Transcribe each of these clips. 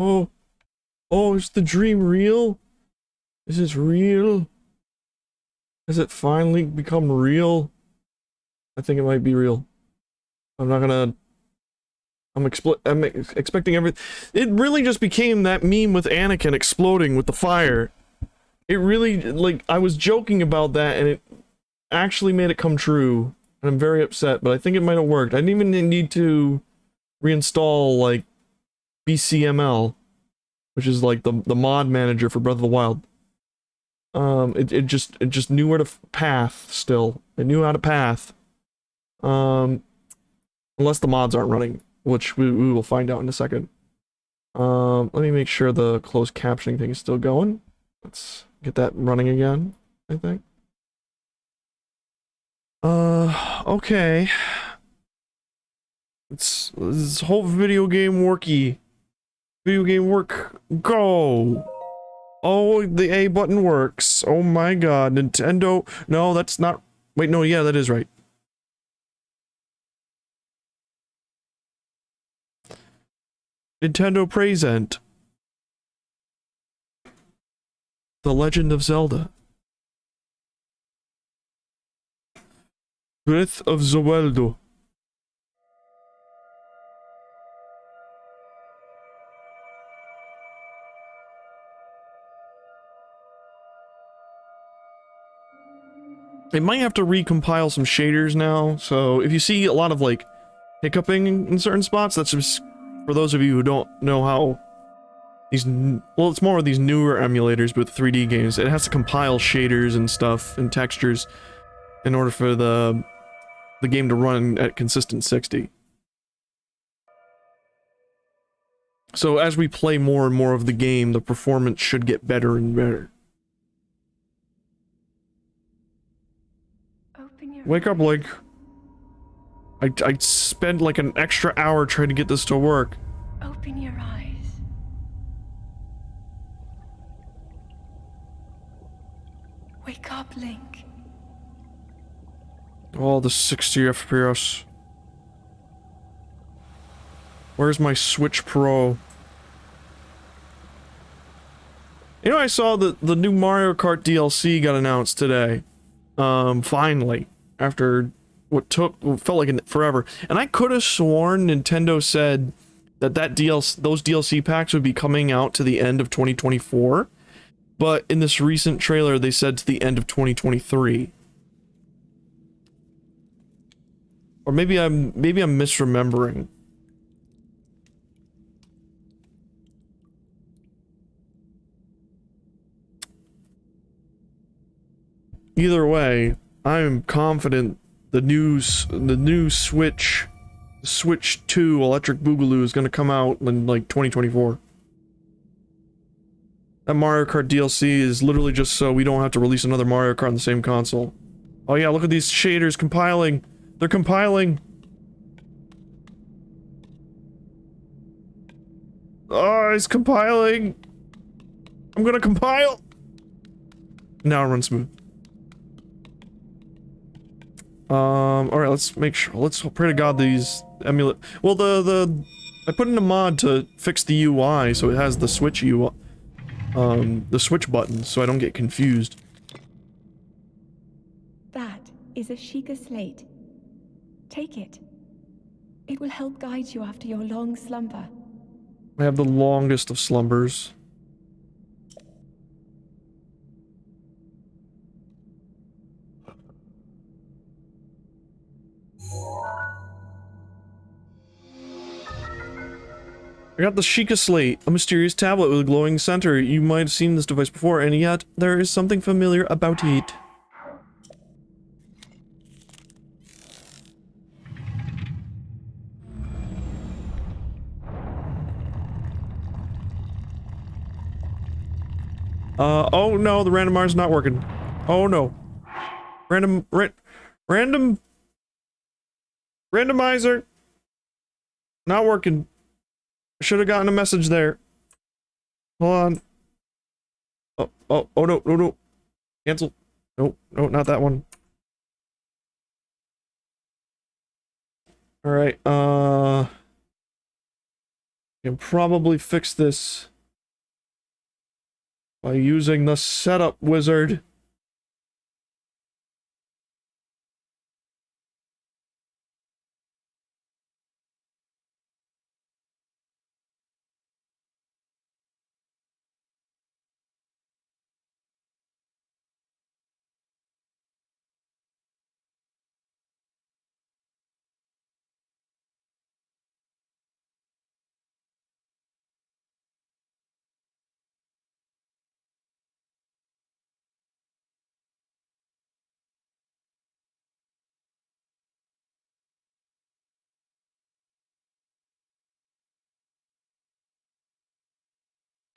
Oh, oh, is the dream real? Is this real? Has it finally become real? I think it might be real. I'm not gonna... I'm expecting everything. It really just became that meme with Anakin exploding with the fire. It really, like, I was joking about that, and it actually made it come true. And I'm very upset, but I think it might have worked. I didn't even need to reinstall, like, BCML, which is, like, the mod manager for Breath of the Wild. It just knew where to path, still. It knew how to path. Unless the mods aren't running, which we will find out in a second. Let me make sure the closed captioning thing is still going. Let's get that running again, I think. Okay. This whole video game worky. Video game work, go! Oh, the A button works. Oh my god, Nintendo. No, that's not... Wait, no, yeah, that is right. Nintendo present. The Legend of Zelda. Breath of the Wild. It might have to recompile some shaders now, so if you see a lot of, like, hiccuping in certain spots, that's just for those of you who don't know how these... Well, it's more of these newer emulators with 3D games. It has to compile shaders and stuff and textures in order for the game to run at consistent 60. So as we play more and more of the game, the performance should get better and better. Wake up, Link. I spent like an extra hour trying to get this to work. Open your eyes. Wake up, Link. Oh, the 60 FPS. Where's my Switch Pro? You know, I saw that the new Mario Kart DLC got announced today. Finally. After what felt like forever. And I could have sworn Nintendo said that those DLC packs would be coming out to the end of 2024. But in this recent trailer, they said to the end of 2023. Or maybe I'm misremembering. Either way, I'm confident the new Switch 2 Electric Boogaloo is going to come out in like 2024. That Mario Kart DLC is literally just so we don't have to release another Mario Kart on the same console. Oh yeah, look at these shaders compiling. They're compiling. Oh, it's compiling. I'm gonna compile. Now it runs smooth. Alright, let's make sure. Let's pray to God these emulate. Well, I put in a mod to fix the UI so it has the Switch UI. The Switch buttons so I don't get confused. That is a Sheikah slate. Take it. It will help guide you after your long slumber. I have the longest of slumbers. I got the Sheikah Slate, a mysterious tablet with a glowing center. You might have seen this device before, and yet there is something familiar about it. Oh no, the randomizer's not working. Oh no. Randomizer. Not working. I should have gotten a message there. Hold on. Oh no. Cancel. No, not that one. Alright, Can probably fix this by using the setup wizard.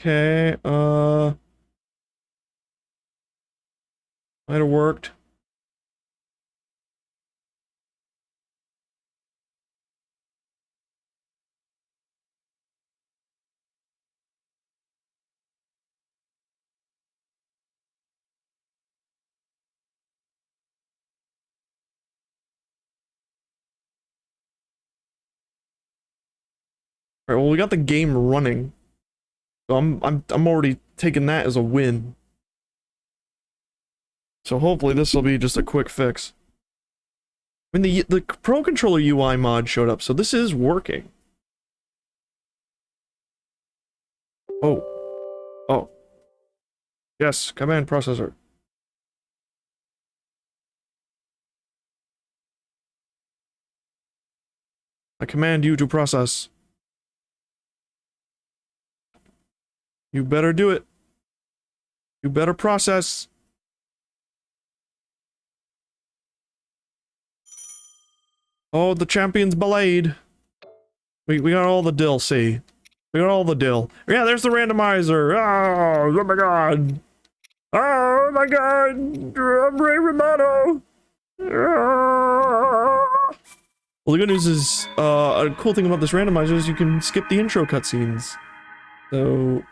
Okay, might have worked. Alright, well we got the game running. So I'm already taking that as a win. So hopefully this will be just a quick fix. I mean the Pro Controller UI mod showed up, so this is working. Oh. Oh. Yes, command processor. I command you to process. You better do it. You better process. Oh, the champion's belayed. We got all the dill, see. We got all the dill. Yeah, there's the randomizer. Oh my god. Oh my god. I'm Ray Romano. Well, the good news is, a cool thing about this randomizer is you can skip the intro cutscenes. So,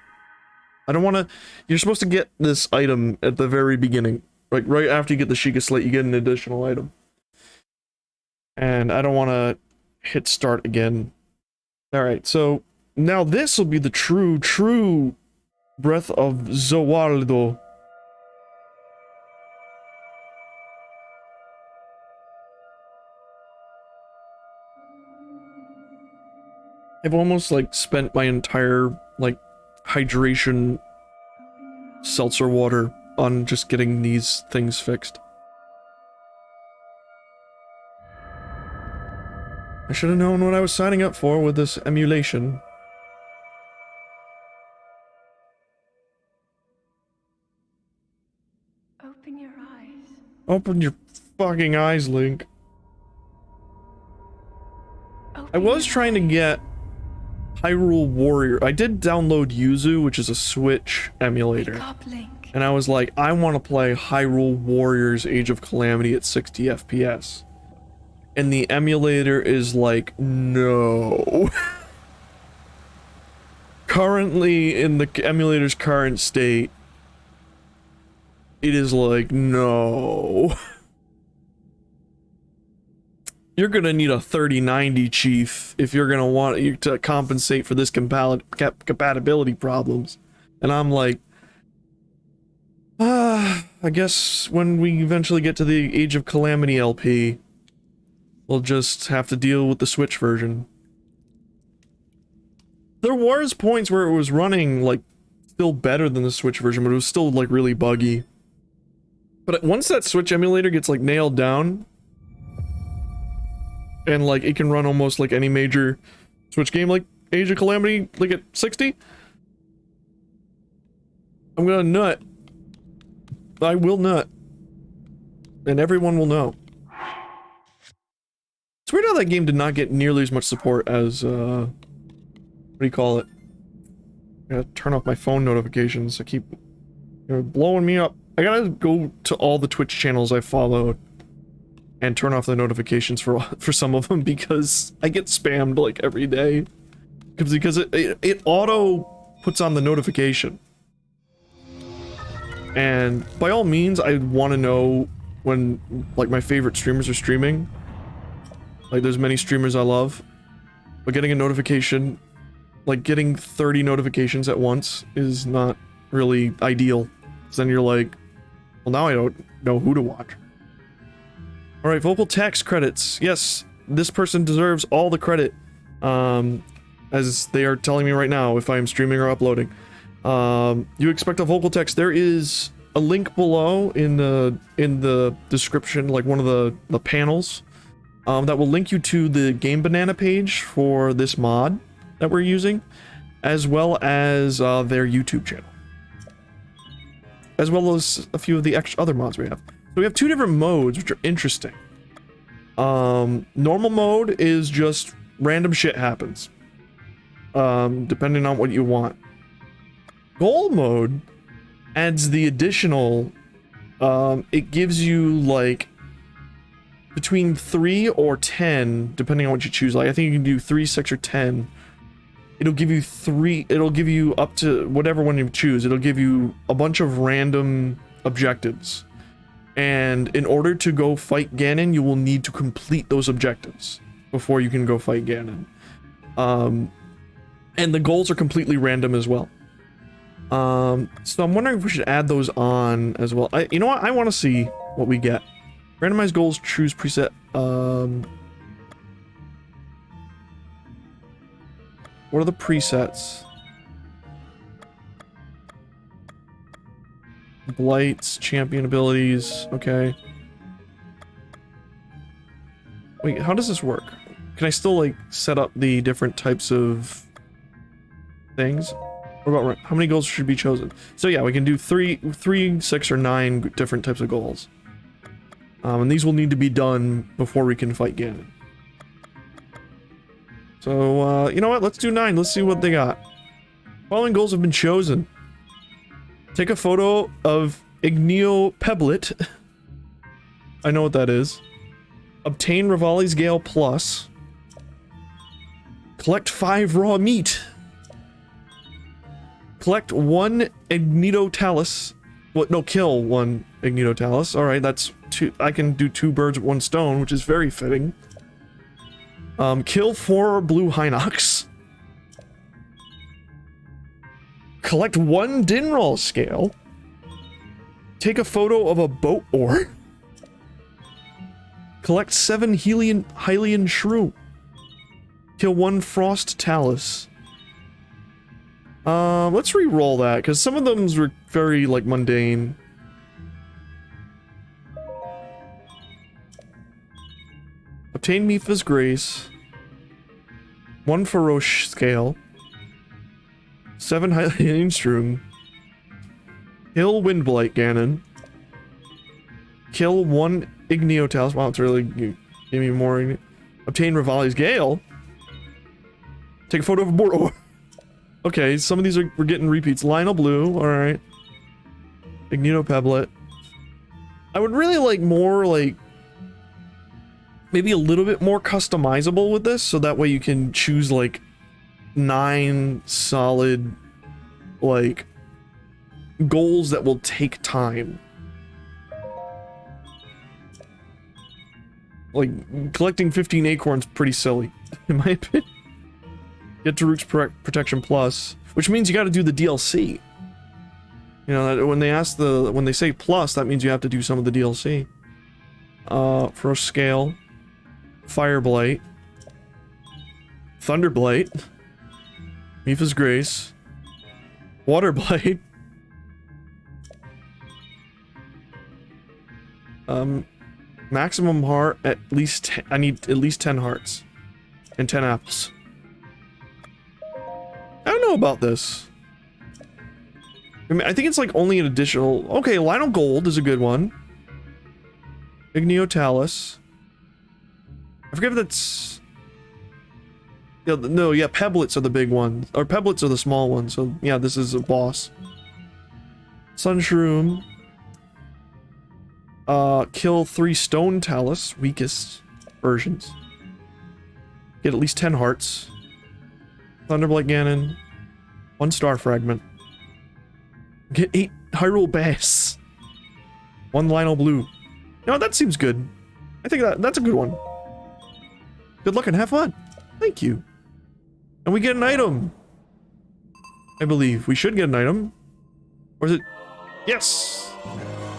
I don't want to... You're supposed to get this item at the very beginning. Like, right after you get the Sheikah Slate, you get an additional item. And I don't want to hit start again. Alright, so now this will be the true Breath of Zawaldo. I've almost, like, spent my entire, like, hydration seltzer water on just getting these things fixed. I should have known what I was signing up for with this emulation. Open your eyes. Open your fucking eyes, Link. I Open was your trying to eyes. get Hyrule Warrior. I did download Yuzu, which is a Switch emulator. Wake up, Link. And I was like, I want to play Hyrule Warriors Age of Calamity at 60 FPS. And the emulator is like, no. Currently, in the emulator's current state, it is like, no. You're gonna need a 3090 chief if you're gonna want you to compensate for this compatibility problems. And I'm like, I guess when we eventually get to the Age of Calamity LP, we'll just have to deal with the Switch version. There was points where it was running, like, still better than the Switch version, but it was still, like, really buggy. But once that Switch emulator gets, like, nailed down, and, like, it can run almost, like, any major Switch game, like Age of Calamity, like, at 60, I'm gonna nut. I will nut. And everyone will know. It's weird how that game did not get nearly as much support as, what do you call it? I gotta turn off my phone notifications. I keep, blowing me up. I gotta go to all the Twitch channels I followed and turn off the notifications for some of them because I get spammed like every day. Because it auto puts on the notification. And by all means, I want to know when, like, my favorite streamers are streaming. Like, there's many streamers I love. But getting a notification like getting 30 notifications at once is not really ideal. So then you're like, well, now I don't know who to watch. All right, vocal text credits. Yes, this person deserves all the credit, as they are telling me right now if I am streaming or uploading. You expect a vocal text. There is a link below in the description, like one of the panels, that will link you to the Game Banana page for this mod that we're using, as well as their YouTube channel, as well as a few of the other mods we have. So we have two different modes, which are interesting. Normal mode is just random shit happens, depending on what you want. Goal mode adds the additional, it gives you like between 3 or 10, depending on what you choose. Like I think you can do 3, 6, or 10. It'll give you it'll give you up to whatever one you choose. It'll give you a bunch of random objectives. And in order to go fight Ganon, you will need to complete those objectives before you can go fight Ganon. And the goals are completely random as well. So I'm wondering if we should add those on as well. You know what? I want to see what we get. Randomized goals, choose preset. What are the presets? Blights, champion abilities, okay. Wait, how does this work? Can I still, like, set up the different types of things? What about, how many goals should be chosen? So yeah, we can do 3, 6, or 9 different types of goals. And these will need to be done before we can fight Ganon. So, you know what? Let's do 9. Let's see what they got. Following goals have been chosen. Take a photo of Igneo Pebblet. I know what that is. Obtain Rivali's Gale Plus. Collect 5 raw meat. Collect 1 Ignitotalis. What? No, kill 1 Ignitotalis. Alright, that's 2. I can do 2 birds with 1 stone, which is very fitting. Kill 4 blue Hinox. Collect 1 Dinroll scale. Take a photo of a boat ore. Collect 7 Hylian shroom. Kill 1 frost talus. Let's re-roll that, because some of them were very, like, mundane. Obtain Mipha's Grace. 1 Feroce scale. 7 Hylian shroom. Kill Windblight Ganon. Kill 1 Igneotalis. Wow, it's really give me more. Obtain Rivali's Gale. Take a photo of a board. Oh. Okay, some of these we're getting repeats. Lionel Blue, alright. Ignito Pebblet. I would really like more, like, maybe a little bit more customizable with this, so that way you can choose, like, 9 solid, like, goals that will take time. Like, collecting 15 acorns pretty silly, in my opinion. Get to Root's Protection Plus, which means you gotta do the DLC. You know, when they say plus, that means you have to do some of the DLC. For a scale. Fireblight. Thunderblight. Mipha's Grace. Waterblight. Maximum heart, at least 10, I need at least 10 hearts. And 10 apples. I don't know about this. I mean, I think it's like only an additional... Okay, Lionel Gold is a good one. Igneotalis. I forget if that's... Yeah, no, yeah, Pebblets are the big ones. Or Pebblets are the small ones, so yeah, this is a boss. Sunshroom. Kill 3 Stone Talus, weakest versions. Get at least 10 hearts. Thunderblight Ganon. 1 Star Fragment. Get 8 Hyrule Bass. 1 Lionel Blue. No, that seems good. I think that's a good one. Good luck and have fun. Thank you. And we get an item. I believe. We should get an item. Or is it? Yes!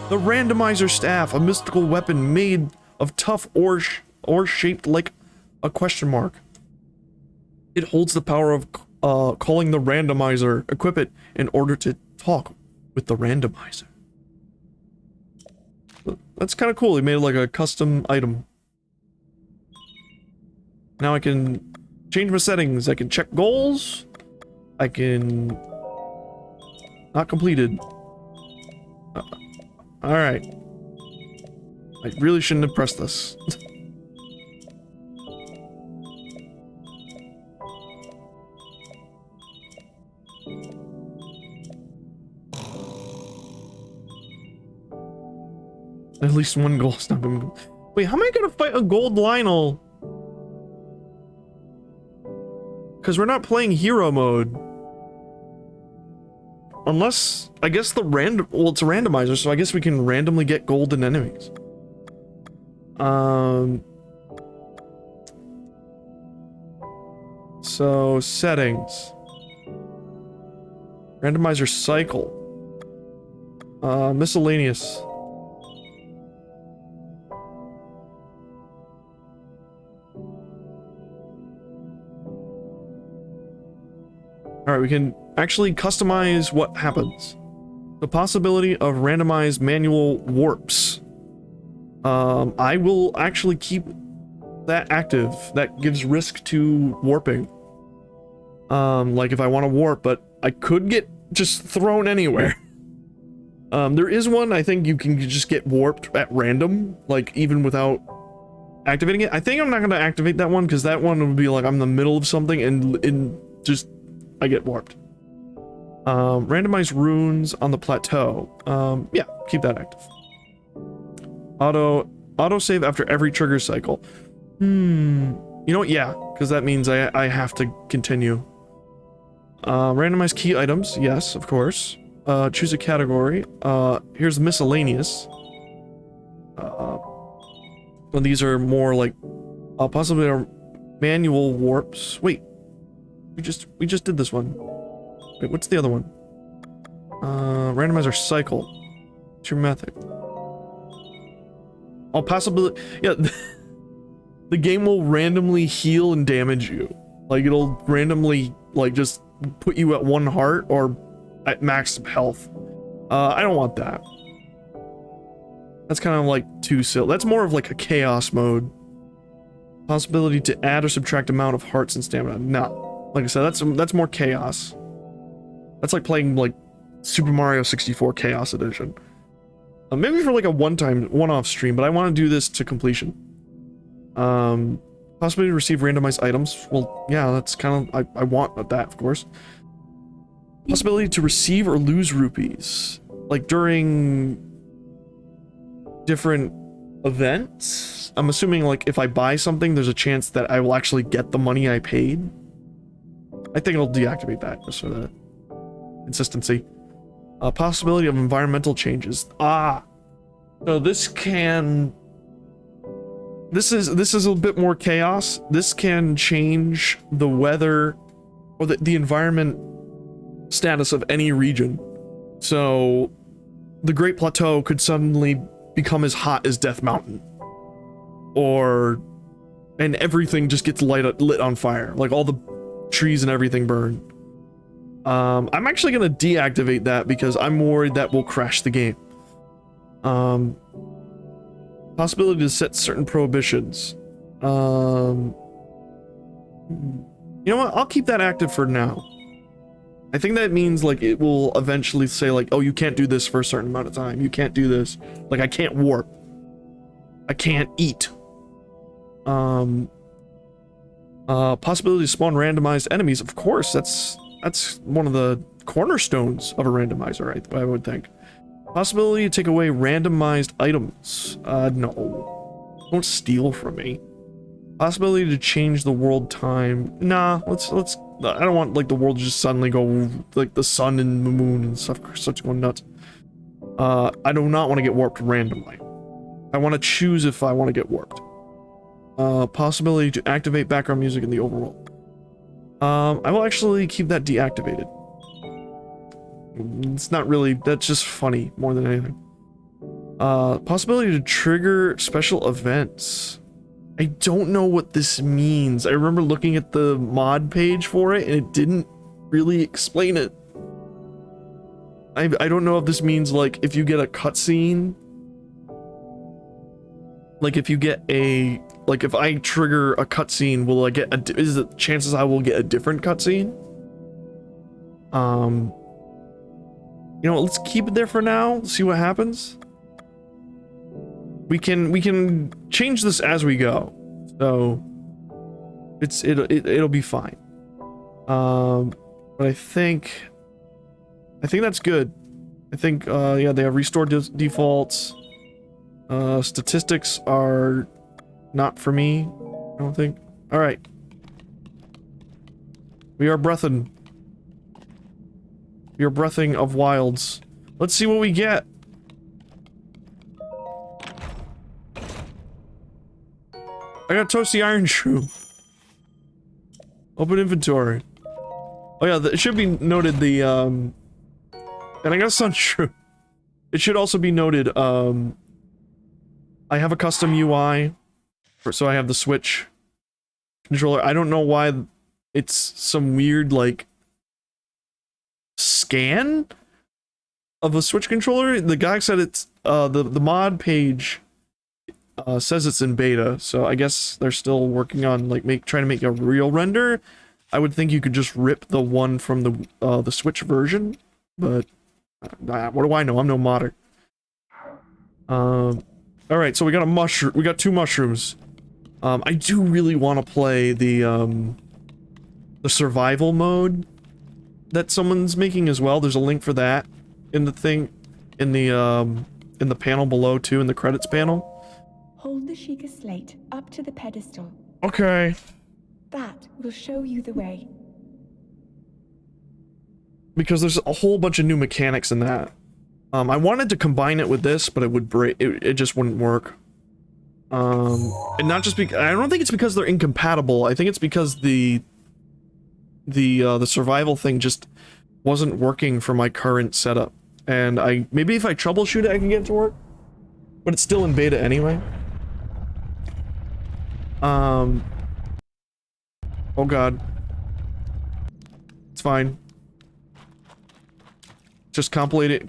The Randomizer Staff, a mystical weapon made of tough ore shaped like a question mark. It holds the power of calling the Randomizer. Equip it in order to talk with the Randomizer. That's kind of cool. He made like a custom item. Now I can change my settings. I can check goals. I can... Not completed. Alright. I really shouldn't have pressed this. At least one goal's not been... Wait, how am I gonna fight a gold Lionel? Because we're not playing hero mode. Unless, I guess the random... Well, it's a randomizer, so I guess we can randomly get golden enemies. So, settings. Randomizer cycle. Miscellaneous. Alright, we can actually customize what happens. The possibility of randomized manual warps. I will actually keep that active. That gives risk to warping. Like if I want to warp, but I could get just thrown anywhere. There is one, I think you can just get warped at random, like even without activating it. I think I'm not going to activate that one because that one would be like I'm in the middle of something and just I get warped. Randomize runes on the plateau. Yeah, keep that active. Auto save after every trigger cycle. You know what? Yeah, because that means I have to continue. Randomize key items. Yes, of course. Choose a category. Here's miscellaneous. Well, these are more like possibly are manual warps. Wait. We just did this one. Wait, what's the other one? Randomizer cycle. What's your method? I'll possibly... Yeah, the game will randomly heal and damage you. Like, it'll randomly, like, just put you at 1 heart or at max health. I don't want that. That's kind of like too silly. That's more of like a chaos mode. Possibility to add or subtract amount of hearts and stamina. No. Like I said, that's more chaos. That's like playing like Super Mario 64 Chaos Edition. Maybe for like a one-off stream, but I want to do this to completion. Possibility to receive randomized items. Well, yeah, that's kind of I want that, of course. Possibility to receive or lose rupees, like during different events. I'm assuming like if I buy something, there's a chance that I will actually get the money I paid. I think it'll deactivate that just for the consistency. Possibility of environmental changes. So this is a bit more chaos. This can change the weather or the environment status of any region. So the Great Plateau could suddenly become as hot as Death Mountain, and everything just gets lit on fire. Like all the trees and everything burn. I'm actually gonna deactivate that because I'm worried that will crash the game. Possibility to set certain prohibitions. You know what? I'll keep that active for now. I think that means like it will eventually say like, oh, you can't do this for a certain amount of time. You can't do this. Like I can't warp. I can't eat. Possibility to spawn randomized enemies. Of course, that's one of the cornerstones of a randomizer, I would think. Possibility to take away randomized items. No. Don't steal from me. Possibility to change the world time. Nah, let's I don't want like the world to just suddenly go like the sun and the moon and stuff starts going nuts. I do not want to get warped randomly. I want to choose if I want to get warped. Possibility to activate background music in the overworld. I will actually keep that deactivated. It's not really, that's just funny more than anything. Possibility to trigger special events. I don't know what this means. I remember looking at the mod page for it and it didn't really explain it. I don't know if this means like if you get a cutscene, like if you get a, like if I trigger a cutscene, will I get a, is it chances I will get a different cutscene? You know what, let's keep it there for now, see what happens. We can change this as we go, so it'll be fine. But I think that's good. I think yeah, they have restored defaults. Statistics are not for me, I don't think. All right, we are breathing. We are breathing of wilds. Let's see what we get. I got Toasty Iron Shroom. Open inventory. Oh yeah, it should be noted the, and I got Sun Shroom. It should also be noted, I have a custom UI, so I have the Switch controller. I don't know why it's some weird, like, scan of a Switch controller. The guy said it's, the mod page says it's in beta, so I guess they're still working on like trying to make a real render. I would think you could just rip the one from the Switch version, but what do I know? I'm no modder. All right, so we got a mushroom. We got 2 mushrooms. I do really want to play the survival mode that someone's making as well. There's a link for that in the thing, in the panel below too, in the credits panel. Hold the Sheikah slate up to the pedestal. Okay. That will show you the way. Because there's a whole bunch of new mechanics in that. I wanted to combine it with this, but it would break. It just wouldn't work. And not just because I don't think it's because they're incompatible. I think it's because the survival thing just wasn't working for my current setup. And maybe if I troubleshoot it, I can get it to work. But it's still in beta anyway. Oh god. It's fine. Just compilating the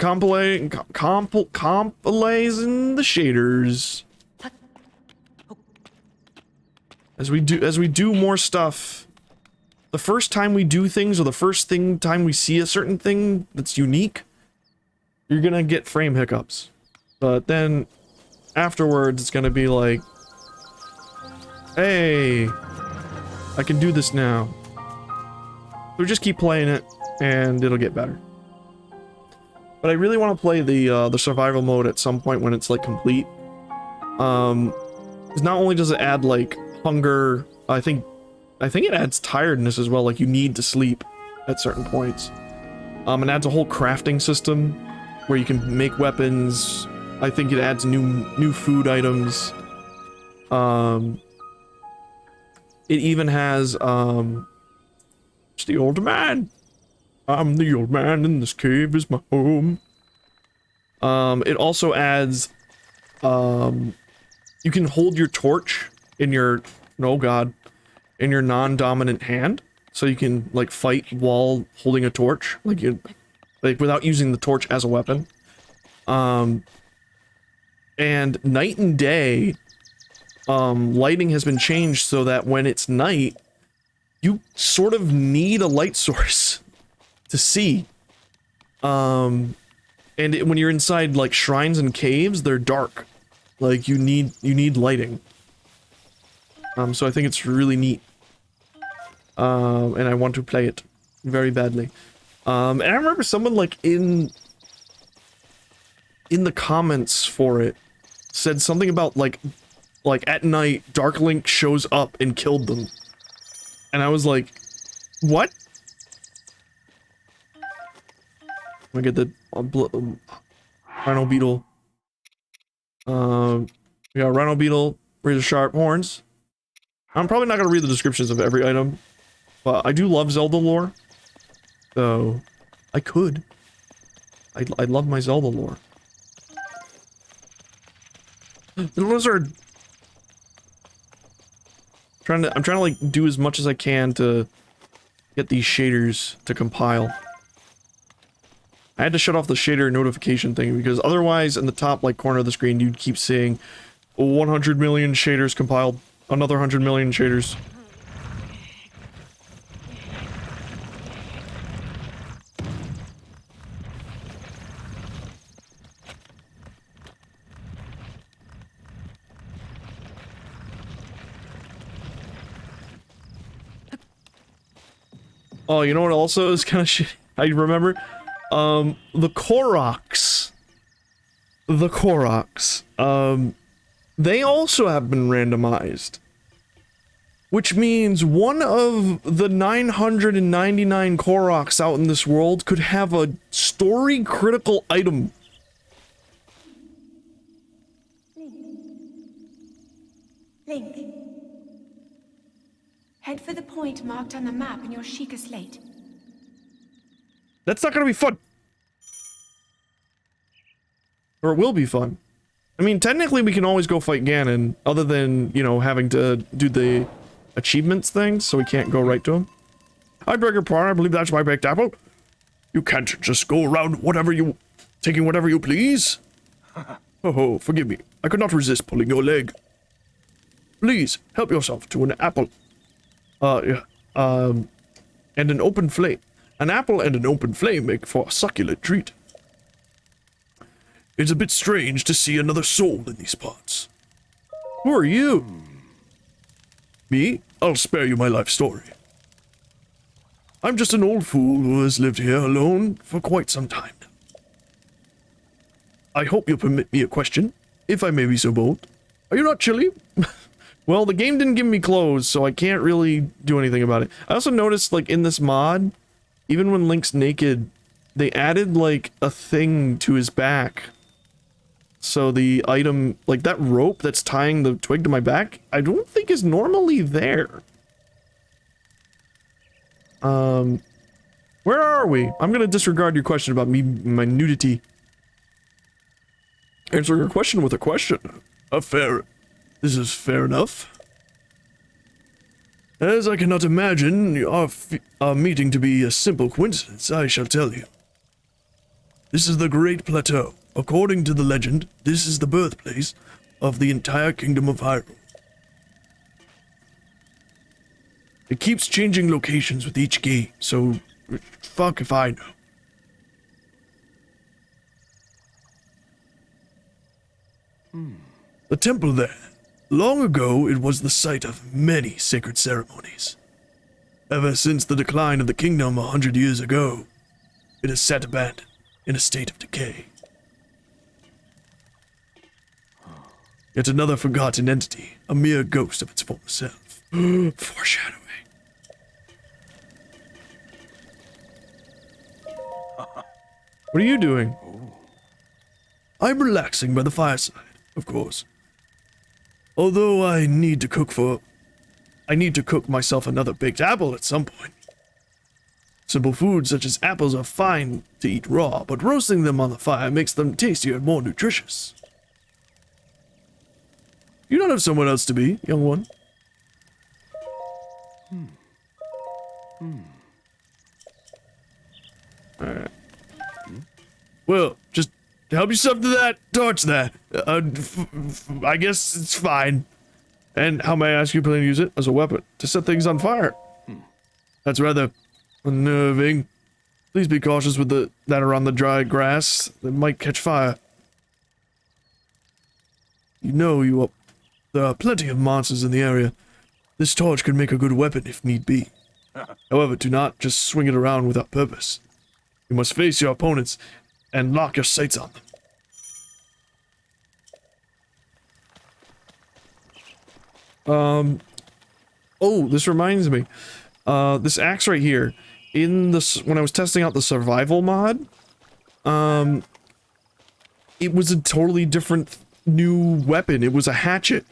shaders. As we do more stuff. The first time we do things, or the first time we see a certain thing that's unique, you're gonna get frame hiccups. But then afterwards it's gonna be like, hey, I can do this now. So just keep playing it, and it'll get better. But I really want to play the survival mode at some point when it's like complete. 'Cause not only does it add like hunger, I think it adds tiredness as well. Like you need to sleep at certain points. It adds a whole crafting system where you can make weapons. I think it adds new food items. It even has, it's the old man. I'm the old man and this cave is my home. It also adds, you can hold your torch in your, oh god, in your non-dominant hand. So you can, like, fight while holding a torch. Like, without using the torch as a weapon. And night and day, lighting has been changed so that when it's night, you sort of need a light source to see. And when you're inside like shrines and caves, they're dark. Like you need lighting. So I think it's really neat. And I want to play it very badly. And I remember someone like in the comments for it said something about like at night, Dark Link shows up and killed them. And I was like, what? I get the Rhino Beetle. We got Rhino Beetle, razor sharp horns. I'm probably not gonna read the descriptions of every item, but I do love Zelda lore. So, I could. I love my Zelda lore. The lizard! I'm trying to like do as much as I can to get these shaders to compile. I had to shut off the shader notification thing because otherwise in the top like corner of the screen you'd keep seeing 100 million shaders compiled, another 100 million shaders. Oh, you know what also is kind of shit? I remember? The Koroks. The Koroks. They also have been randomized. Which means one of the 999 Koroks out in this world could have a story-critical item. Link. Head for the point marked on the map in your Sheikah slate. That's not gonna be fun. Or it will be fun. I mean, technically we can always go fight Ganon, other than, you know, having to do the achievements thing, so we can't go right to him. I beg your pardon, I believe that's my baked apple. You can't just go around taking whatever you please. Oh, forgive me. I could not resist pulling your leg. Please, help yourself to an apple. And an open flame. An apple and an open flame make for a succulent treat. It's a bit strange to see another soul in these parts. Who are you? Me? I'll spare you my life story. I'm just an old fool who has lived here alone for quite some time now. I hope you'll permit me a question, if I may be so bold. Are you not chilly? Well, the game didn't give me clothes, so I can't really do anything about it. I also noticed, like, in this mod, even when Link's naked, they added, like, a thing to his back. So the item, like that rope that's tying the twig to my back, I don't think is normally there. Where are we? I'm gonna disregard your question about me, my nudity. Answer your question with a question. This is fair enough. As I cannot imagine our meeting to be a simple coincidence, I shall tell you. This is the Great Plateau. According to the legend, this is the birthplace of the entire kingdom of Hyrule. It keeps changing locations with each game, so fuck if I know. The temple there. Long ago, it was the site of many sacred ceremonies. Ever since the decline of the kingdom 100 years ago, it has sat abandoned in a state of decay. Yet another forgotten entity, a mere ghost of its former self. Foreshadowing. What are you doing? I'm relaxing by the fireside, of course. Although I need to cook myself another baked apple at some point. Simple foods such as apples are fine to eat raw, but roasting them on the fire makes them tastier and more nutritious. You don't have someone else to be, young one. Alright. Well, just help yourself to that torch there. I guess it's fine. And how may I ask you plan to use it? As a weapon, to set things on fire. That's rather unnerving. Please be cautious with that are on the dry grass. They might catch fire. You know there are plenty of monsters in the area. This torch could make a good weapon if need be. However, do not just swing it around without purpose. You must face your opponents and lock your sights on them. Oh, this reminds me. This axe right here, when I was testing out the survival mod, it was a totally different new weapon. It was a hatchet.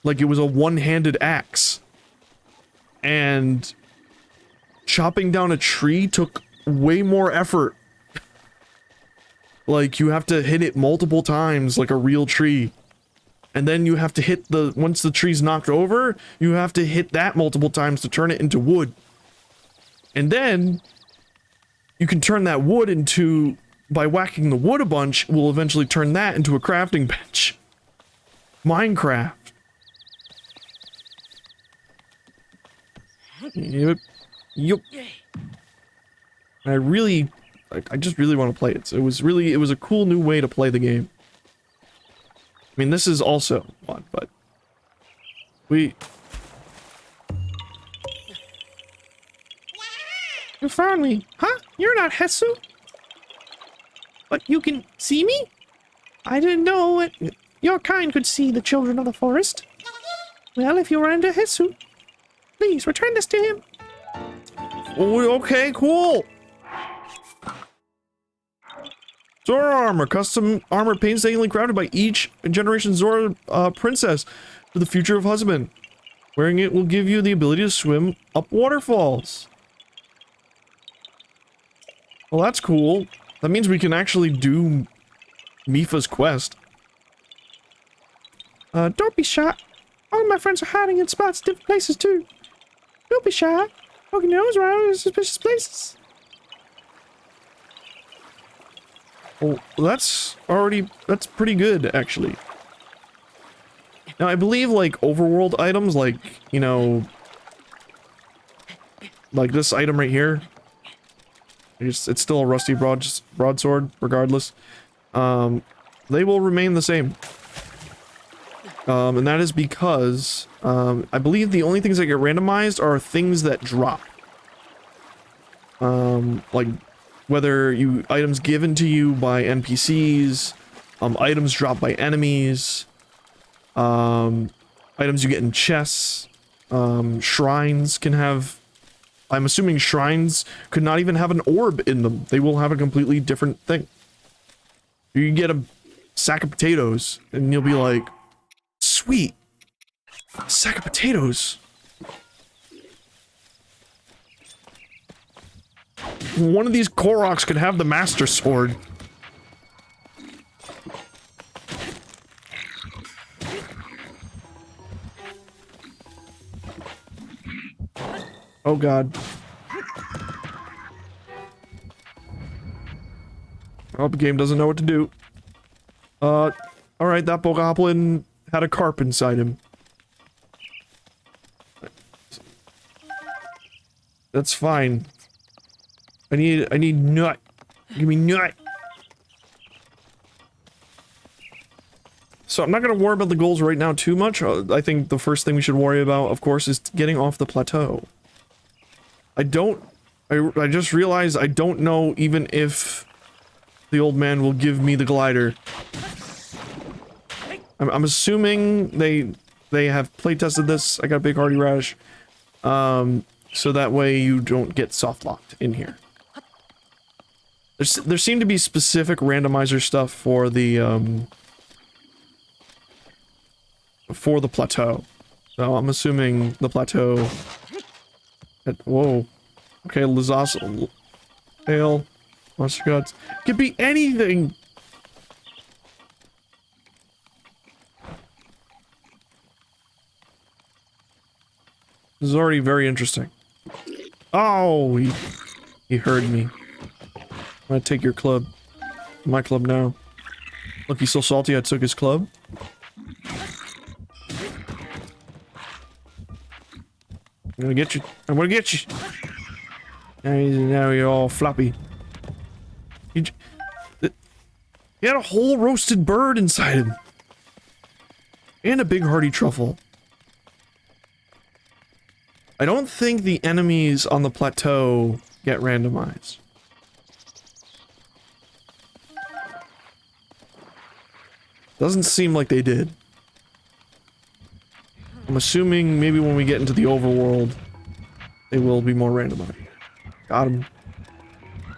Like, it was a one-handed axe. And chopping down a tree took way more effort. Like, you have to hit it multiple times like a real tree. And then you have to hit once the tree's knocked over, you have to hit that multiple times to turn it into wood. And then you can turn that wood into, by whacking the wood a bunch, will eventually turn that into a crafting bench. Minecraft. Yep. Yup. And I just really want to play it. So it was a cool new way to play the game. I mean, this is also one, but you found me, huh? You're not Hesu? But you can see me? I didn't know it. Your kind could see the children of the forest. Well, if you run into Hesu, please return this to him. Oh, okay, cool. Zora armor, custom armor painstakingly crafted by each generation Zora princess for the future of husband. Wearing it will give you the ability to swim up waterfalls. Well, that's cool. That means we can actually do Mifa's quest. Don't be shy. All my friends are hiding in spots, different places too. Don't be shy. Poking your nose around in suspicious places. Oh, that's pretty good, actually. Now, I believe, like, overworld items, like, you know, like this item right here. It's still a rusty broadsword, regardless. They will remain the same. And that is because, I believe the only things that get randomized are things that drop. Like, whether items given to you by NPCs, items dropped by enemies, items you get in chests, shrines can have, I'm assuming shrines could not even have an orb in them. They will have a completely different thing. You can get a sack of potatoes, and you'll be like, sweet, a sack of potatoes. One of these Koroks could have the Master Sword. Oh god. Oh, the game doesn't know what to do. Alright, that Bogoblin had a carp inside him. That's fine. I need nut. Give me nut. So I'm not gonna worry about the goals right now too much. I think the first thing we should worry about, of course, is getting off the plateau. I just realized I don't know even if the old man will give me the glider. I'm assuming they have playtested this. I got a big hardy rash. So that way you don't get soft locked in here. There seem to be specific randomizer stuff for the plateau. So I'm assuming the plateau. Whoa. Okay, Lizas. Hail. Monster Gods. Could be anything! This is already very interesting. Oh, he heard me. I'm gonna take your club. My club now. Look, he's so salty I took his club. I'm gonna get you. I'm gonna get you. Now you're all floppy. He had a whole roasted bird inside him. And a big hearty truffle. I don't think the enemies on the plateau get randomized. Doesn't seem like they did. I'm assuming maybe when we get into the overworld, they will be more randomized. Got him.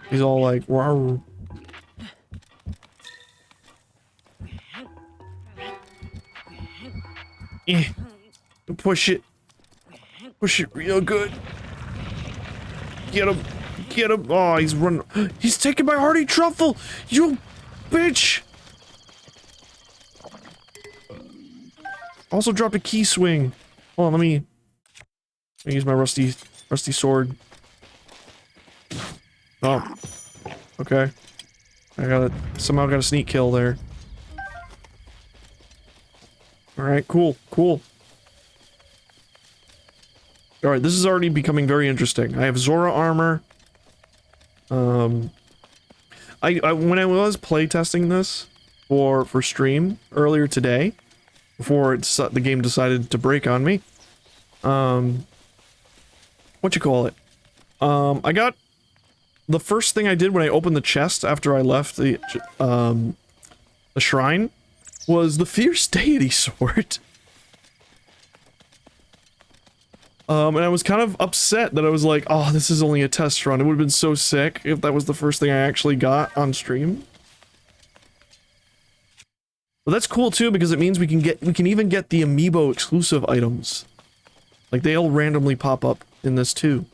He's all like, rawr. Eh. Push it. Push it real good. Get him. Get him. Oh, he's running. He's taking my hearty truffle. You bitch! Also dropped a key swing. Hold on, let me use my rusty sword. Oh. Okay. Somehow got a sneak kill there. Alright, cool. Alright, this is already becoming very interesting. I have Zora armor. When I was playtesting this for stream earlier today, before the game decided to break on me, what you call it? I got the first thing I did when I opened the chest after I left the shrine was the Fierce Deity sword. And I was kind of upset that I was like, oh, this is only a test run. It would have been so sick if that was the first thing I actually got on stream. But that's cool too, because it means we can even get the amiibo exclusive items. Like, they'll randomly pop up in this too.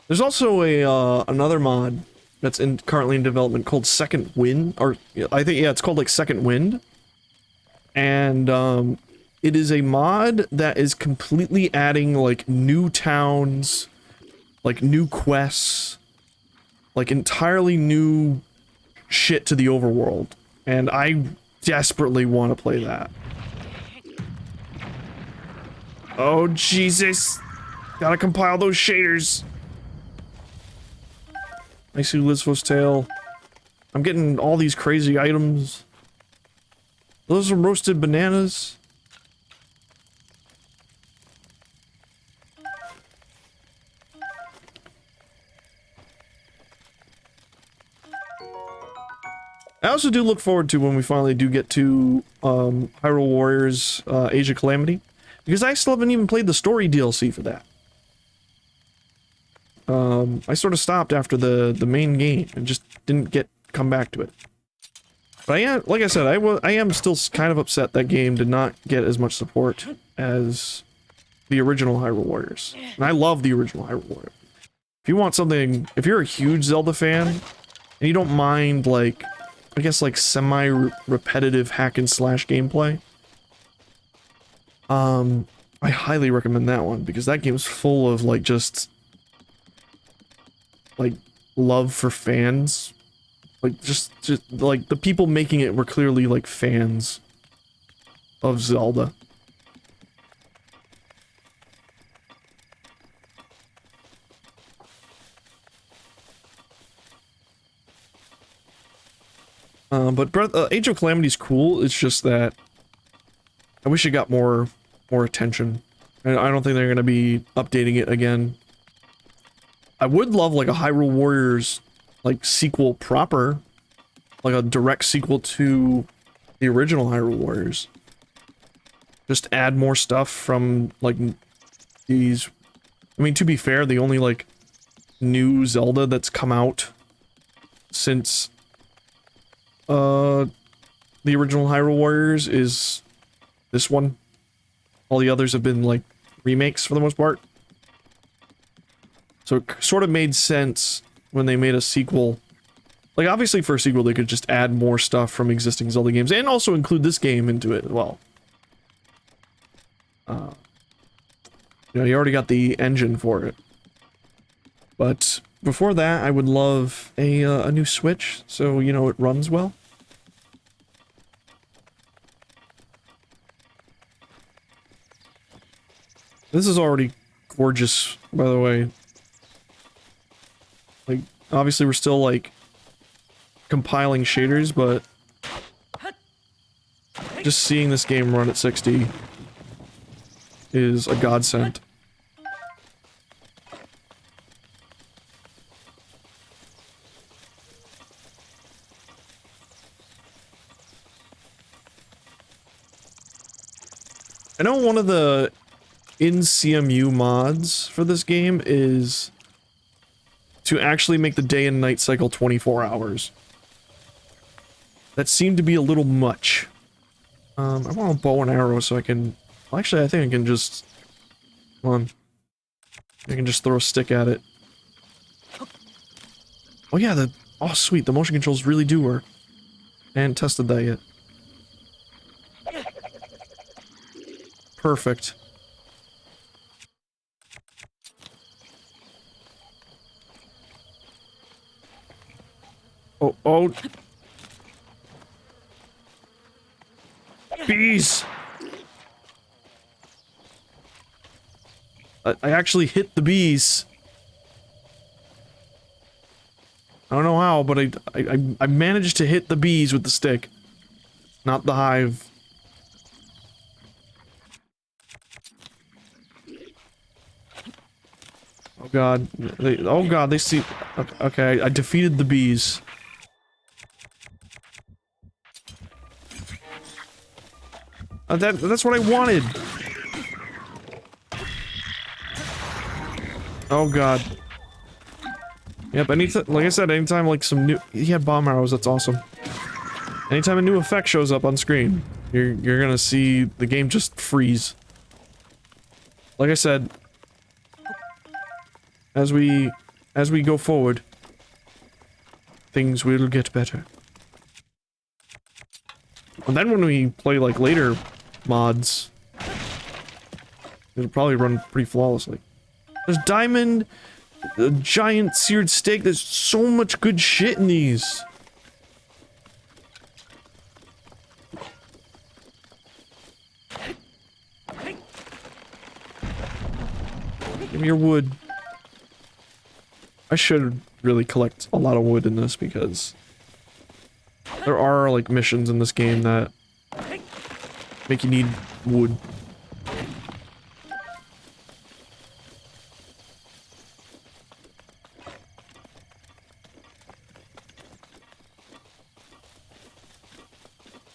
There's also a another mod that's currently in development called Second Wind, or I think, yeah, it's called like Second Wind. And it is a mod that is completely adding like new towns, like new quests, like entirely new shit to the overworld. And I desperately want to play that. Oh Jesus! Gotta compile those shaders. I see Lizfo's tail. I'm getting all these crazy items. Those are roasted bananas. I also do look forward to when we finally do get to Hyrule Warriors Age of Calamity, because I still haven't even played the story DLC for that. I sort of stopped after the main game and just didn't come back to it. But I am, like I said, I am still kind of upset that game did not get as much support as the original Hyrule Warriors. And I love the original Hyrule Warriors. If you want something, if you're a huge Zelda fan, and you don't mind, like, I guess, like, semi-repetitive hack-and-slash gameplay, I highly recommend that one, because that game's full of, like, just like, love for fans. Like, just, like, the people making it were clearly, like, fans of Zelda. But Age of Calamity's cool, it's just that I wish it got more attention. And I don't think they're gonna be updating it again. I would love, like, a Hyrule Warriors, like, sequel proper. Like, a direct sequel to the original Hyrule Warriors. Just add more stuff from, like, these... I mean, to be fair, the only, like, new Zelda that's come out since, the original Hyrule Warriors is this one. All the others have been, like, remakes for the most part. So it sort of made sense when they made a sequel. Like, obviously for a sequel they could just add more stuff from existing Zelda games, and also include this game into it as well. You know, you already got the engine for it. But before that, I would love a new Switch, so, you know, it runs well. This is already gorgeous, by the way. Like, obviously we're still, like, compiling shaders, but just seeing this game run at 60 is a godsend. I know one of the in-CMU mods for this game is to actually make the day and night cycle 24 hours. That seemed to be a little much. I want a bow and arrow so I can... Well, actually, I think I can just... Come on. I can just throw a stick at it. Oh yeah, oh sweet, the motion controls really do work. I hadn't tested that yet. Perfect. Oh. Bees! I actually hit the bees. I don't know how, but I managed to hit the bees with the stick. Not the hive. Oh god. They see... Okay, I defeated the bees. That's what I wanted! Oh god. Yep, like I said, anytime like some new... He had bomb arrows, that's awesome. Anytime a new effect shows up on screen, you're gonna see the game just freeze. Like I said, as we go forward, things will get better. And then when we play like later mods, it'll probably run pretty flawlessly. There's diamond, a giant seared steak, there's so much good shit in these. Give me your wood. I should really collect a lot of wood in this because there are like missions in this game that make you need wood.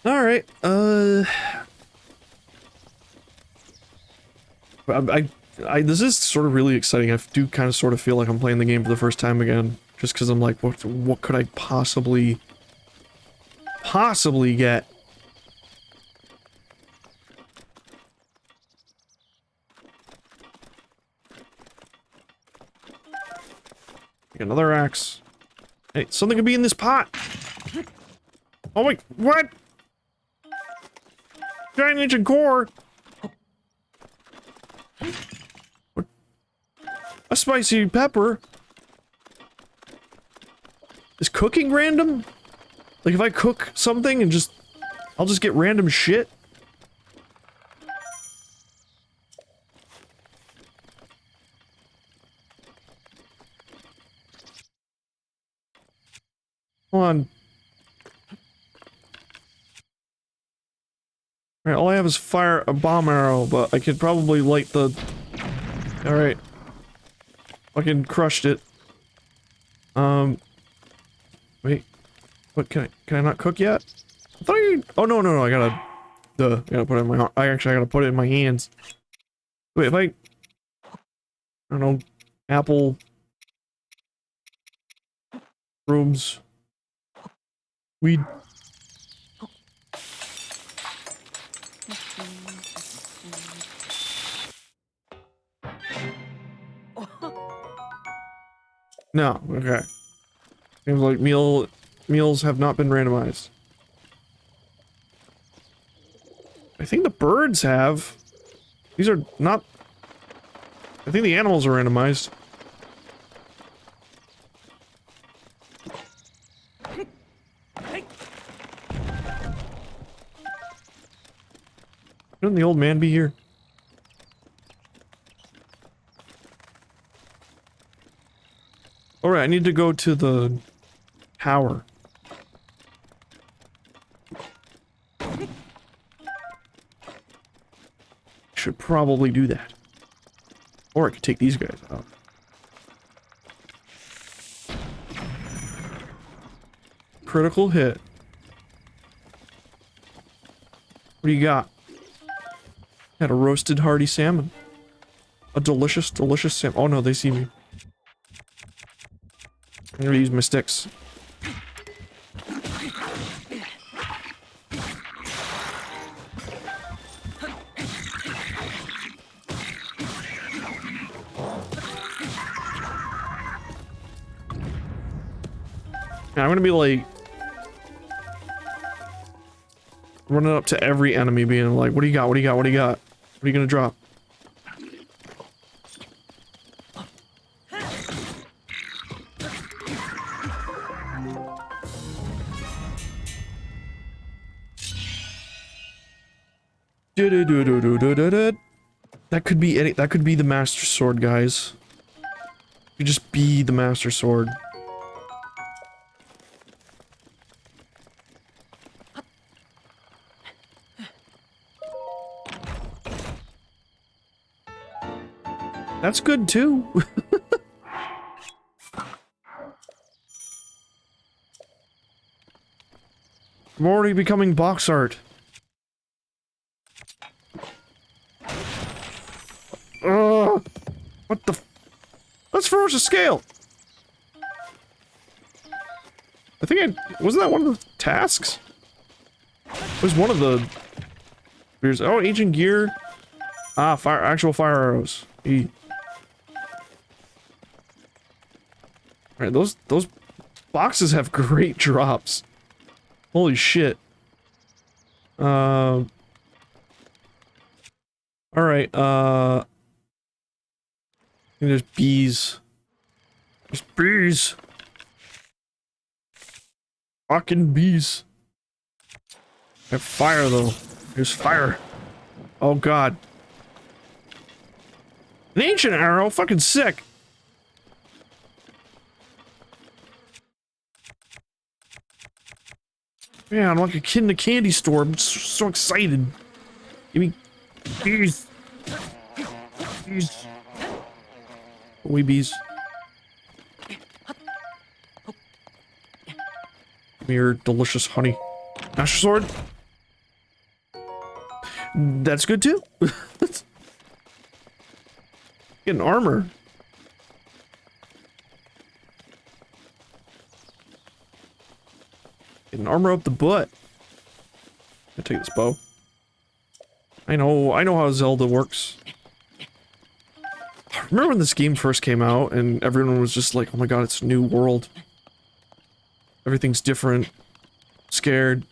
Alright, this is sort of really exciting. I do kind of sort of feel like I'm playing the game for the first time again. Just because I'm like, what could I possibly get? Another axe. Hey, something could be in this pot! Oh wait, what? Giant ancient core! What? A spicy pepper? Is cooking random? Like if I cook something and I'll just get random shit? Come on. Alright, all I have is a bomb arrow, but I could probably light the... Alright. Fucking crushed it. Wait. What, can I not cook yet? I thought oh no, I gotta... I gotta put it in my... I gotta put it in my hands. Wait, if I don't know, apple... Rooms... Weed... No, okay. Seems like meals have not been randomized. I think the birds have. These are not... I think the animals are randomized. Shouldn't the old man be here? Alright, I need to go to the tower. Should probably do that. Or I could take these guys out. Critical hit. What do you got? Had a roasted hearty salmon. A delicious, delicious salmon. Oh no, they see me. I'm gonna use my sticks. Yeah, I'm gonna be like running up to every enemy being like, what do you got? What do you got? What do you got? What are you gonna drop? That could be any. That could be the Master Sword, guys. You just be the Master Sword. That's good too. I'm already becoming box art. What the? Let's ferocious scale. I think wasn't that one of the tasks? It was one of the. Oh, ancient gear. Ah, actual fire arrows. E. Alright, those boxes have great drops. Holy shit. Alright, I think there's bees. There's bees! Fucking bees. I have fire though. There's fire. Oh god. An ancient arrow? Fucking sick! Man, I'm like a kid in a candy store. I'm so excited. Give me bees. Bees. Wee bees. Give me your delicious honey. Master Sword. That's good too. Getting armor. Getting armor up the butt. I'll take this bow. I know how Zelda works. Remember when this game first came out and everyone was just like, oh my god, it's a new world. Everything's different. Scared.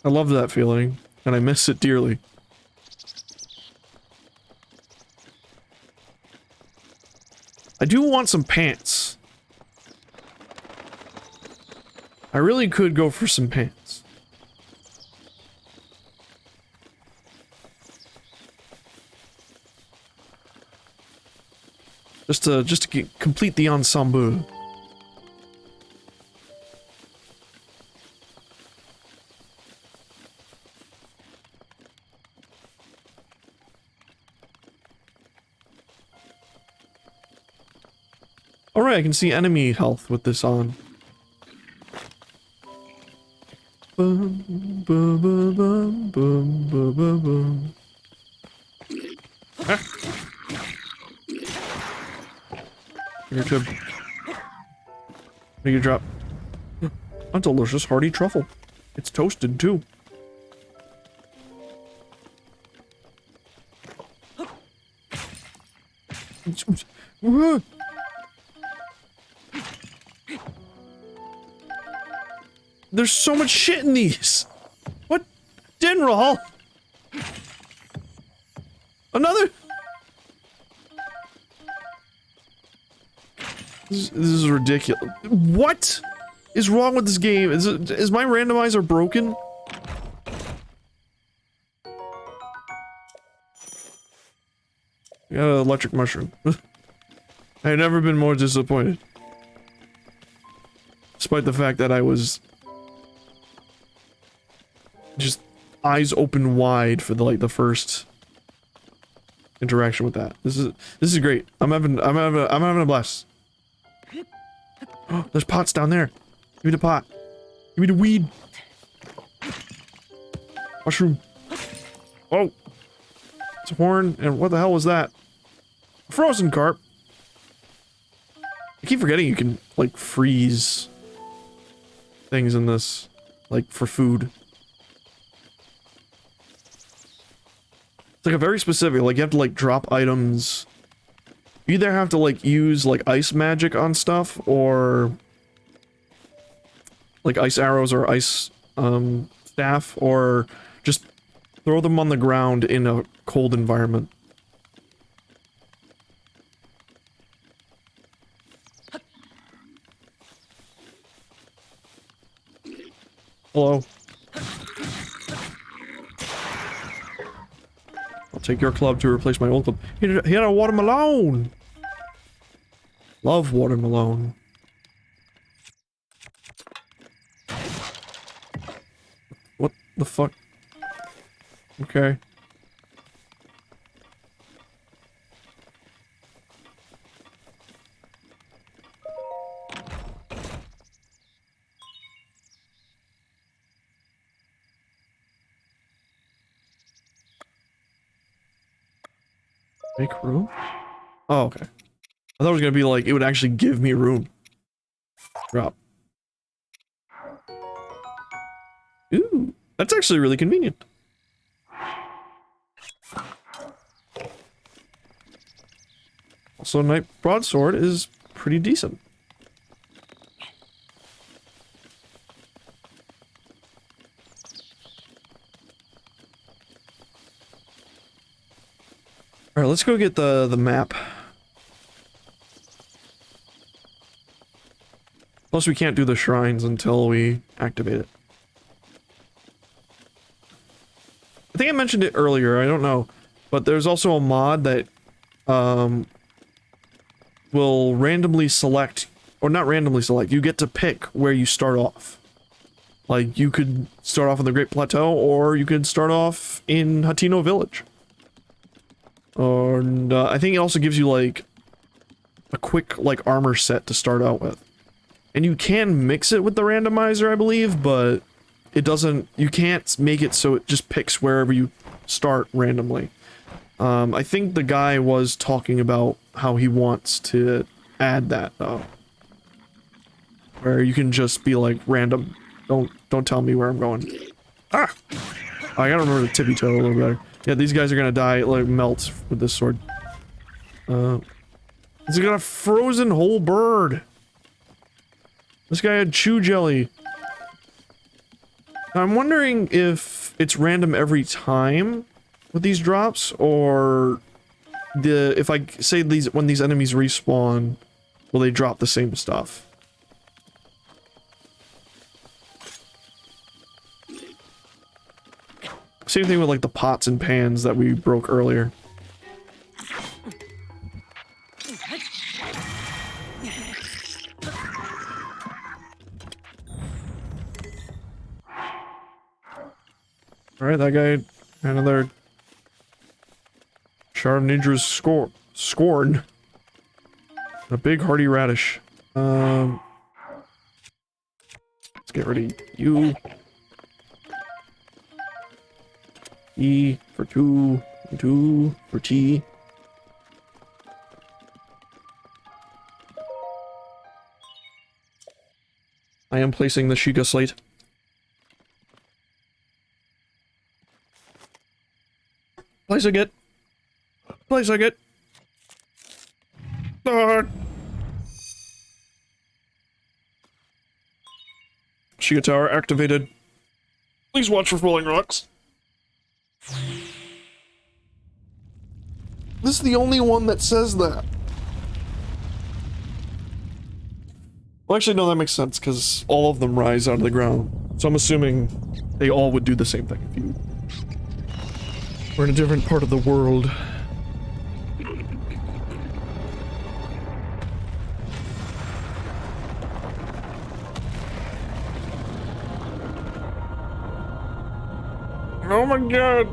I love that feeling, and I miss it dearly. I do want some pants. I really could go for some pants. Just to complete the ensemble. Alright, I can see enemy health with this on. Bum, bum, bum, bum, bum, bum, bum, bum. Ah. Here, Tib. What do you drop? A delicious hearty truffle. It's toasted too. There's so much shit in these. What? General? Another? This is ridiculous. What is wrong with this game? Is my randomizer broken? I got an electric mushroom. I've never been more disappointed. Despite the fact that I was just eyes open wide for the first interaction with that. This is great. I'm having a blast. Oh, there's pots down there. Give me the pot. Give me the weed. Mushroom. Oh. It's a horn, and what the hell was that? Frozen carp. I keep forgetting you can, like, freeze things in this, like, for food. It's like a very specific, like you have to like drop items. You either have to like use like ice magic on stuff or like ice arrows or ice staff, or just throw them on the ground in a cold environment. Hello. I'll take your club to replace my old club. He had a watermelon! Love watermelon. What the fuck? Okay. Make room? Oh, okay. I thought it was gonna be like, it would actually give me room. Drop. Ooh, that's actually really convenient. Also, Knight Broadsword is pretty decent. Alright, let's go get the map. Plus, we can't do the shrines until we activate it. I think I mentioned it earlier, I don't know. But there's also a mod that, will randomly select, or not randomly select, you get to pick where you start off. Like, you could start off on the Great Plateau, or you could start off in Hatino Village. And, I think it also gives you, like, a quick, like, armor set to start out with. And you can mix it with the randomizer, I believe, but it doesn't, you can't make it so it just picks wherever you start randomly. I think the guy was talking about how he wants to add that, though. Where you can just be like, random. Don't tell me where I'm going. Ah! I gotta remember to tippy toe a little better. Yeah, these guys are gonna die, like, melt with this sword. He's got a frozen whole bird! This guy had chew jelly. Now, I'm wondering if it's random every time with these drops, or if I say when these enemies respawn, will they drop the same stuff? Same thing with like the pots and pans that we broke earlier. Alright, that guy, another Shard of Ninja's scorn. A big hearty radish. Let's get rid of you. E for 2, 2 for T. I am placing the Sheikah slate. Placing it. Placing it. Sheikah Tower activated. Please watch for falling rocks. This is the only one that says that. Well, actually, no, that makes sense, because all of them rise out of the ground. So I'm assuming they all would do the same thing if you were in a different part of the world. Oh my god!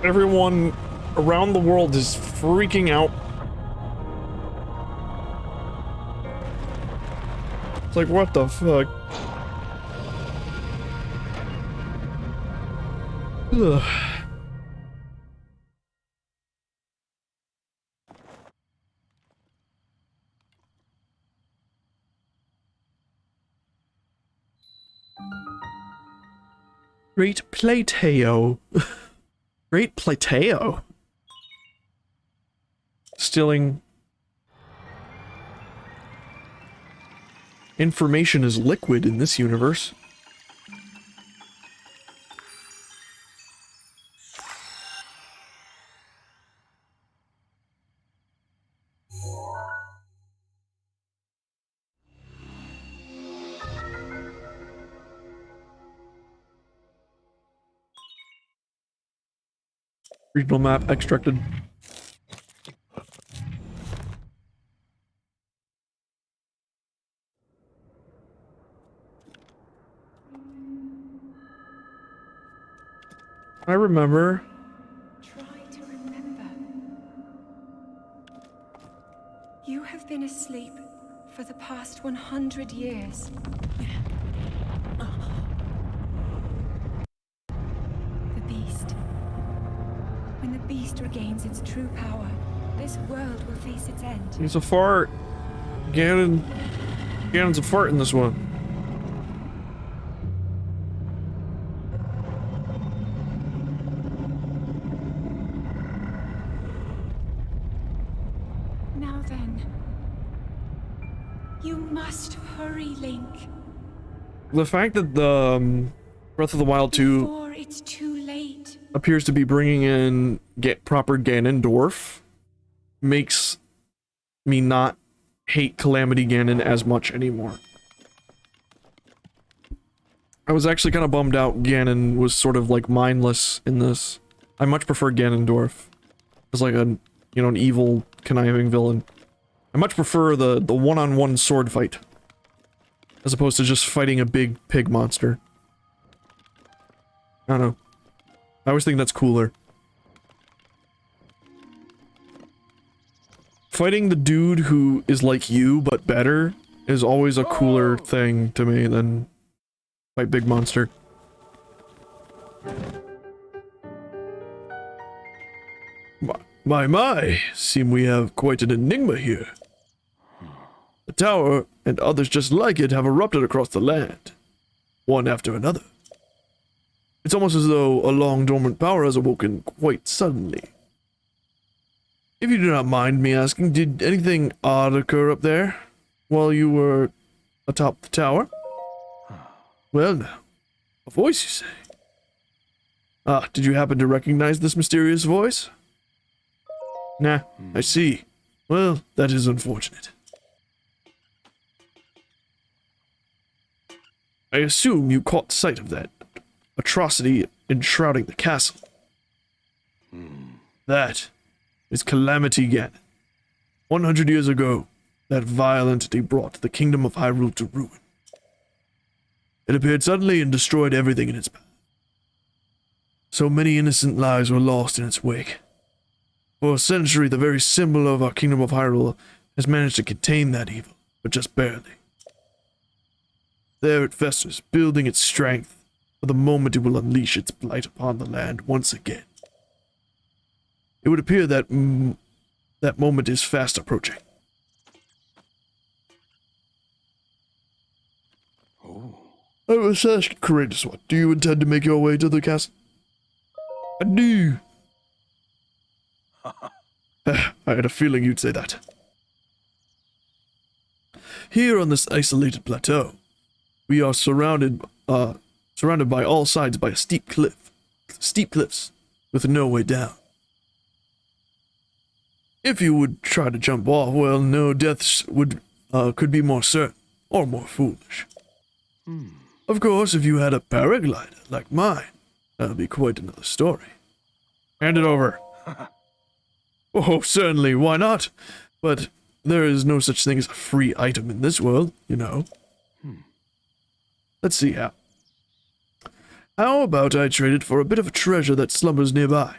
Everyone around the world is freaking out. It's like, what the fuck? Ugh. Great Plateo. Great Plateo. Stealing. Information is liquid in this universe. Regional map extracted. I remember. Try to remember. You have been asleep for the past 100 years. The beast. When the beast regains its true power, this world will face its end. He's a fart. Ganon's a fart in this one. Now then, you must hurry, Link. The fact that the Breath of the Wild 2 Before it's too late. appears to be bringing in proper Ganondorf makes me not hate Calamity Ganon as much anymore. I was actually kind of bummed out Ganon was sort of like mindless in this. I much prefer Ganondorf as like a, you know, an evil, conniving villain. I much prefer the one-on-one sword fight as opposed to just fighting a big pig monster. I don't know. I always think that's cooler. Fighting the dude who is like you, but better, is always a cooler thing to me than fight big monster. My, seem we have quite an enigma here. The tower, and others just like it, have erupted across the land, one after another. It's almost as though a long-dormant power has awoken quite suddenly. If you do not mind me asking, did anything odd occur up there while you were atop the tower? Well now, a voice you say? Ah, did you happen to recognize this mysterious voice? Nah, I see. Well, that is unfortunate. I assume you caught sight of that atrocity enshrouding the castle. That is Calamity Ganon. 100 years ago, that vile entity brought the kingdom of Hyrule to ruin. It appeared suddenly and destroyed everything in its path. So many innocent lives were lost in its wake. For a century, the very symbol of our kingdom of Hyrule has managed to contain that evil, but just barely. There it festers, building its strength, for the moment it will unleash its blight upon the land once again. It would appear that that moment is fast approaching. I was asking, courageous one, do you intend to make your way to the castle? I do. I had a feeling you'd say that. Here on this isolated plateau, we are surrounded by all sides by a steep cliffs, with no way down. If you would try to jump off, well, no deaths could be more certain, or more foolish. Of course, if you had a paraglider like mine, that would be quite another story. Hand it over. Oh, certainly, why not? But there is no such thing as a free item in this world, you know. Let's see how. How about I trade it for a bit of a treasure that slumbers nearby?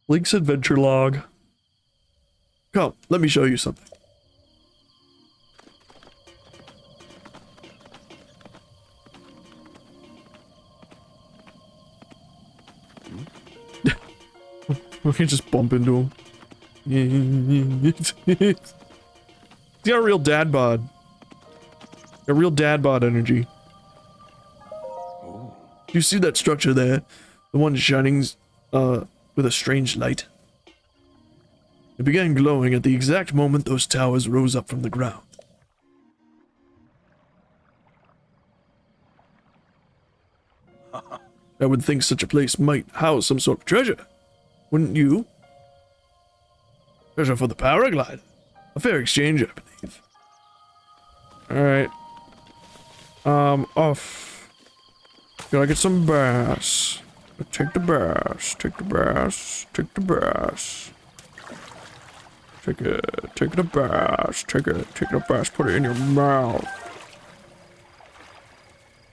Link's adventure log. Come, let me show you something. We can just bump into him. He's got a real dad bod. A real dad bod energy. You see that structure there? The one shining, with a strange light? It began glowing at the exact moment those towers rose up from the ground. I would think such a place might house some sort of treasure. Wouldn't you? Treasure for the paraglider. A fair exchange, I believe. Alright. Off. Gotta get some bass. Take the bass. Take the bass. Take the bass. Take it. Take the bass. Take it. Take the bass. Put it in your mouth.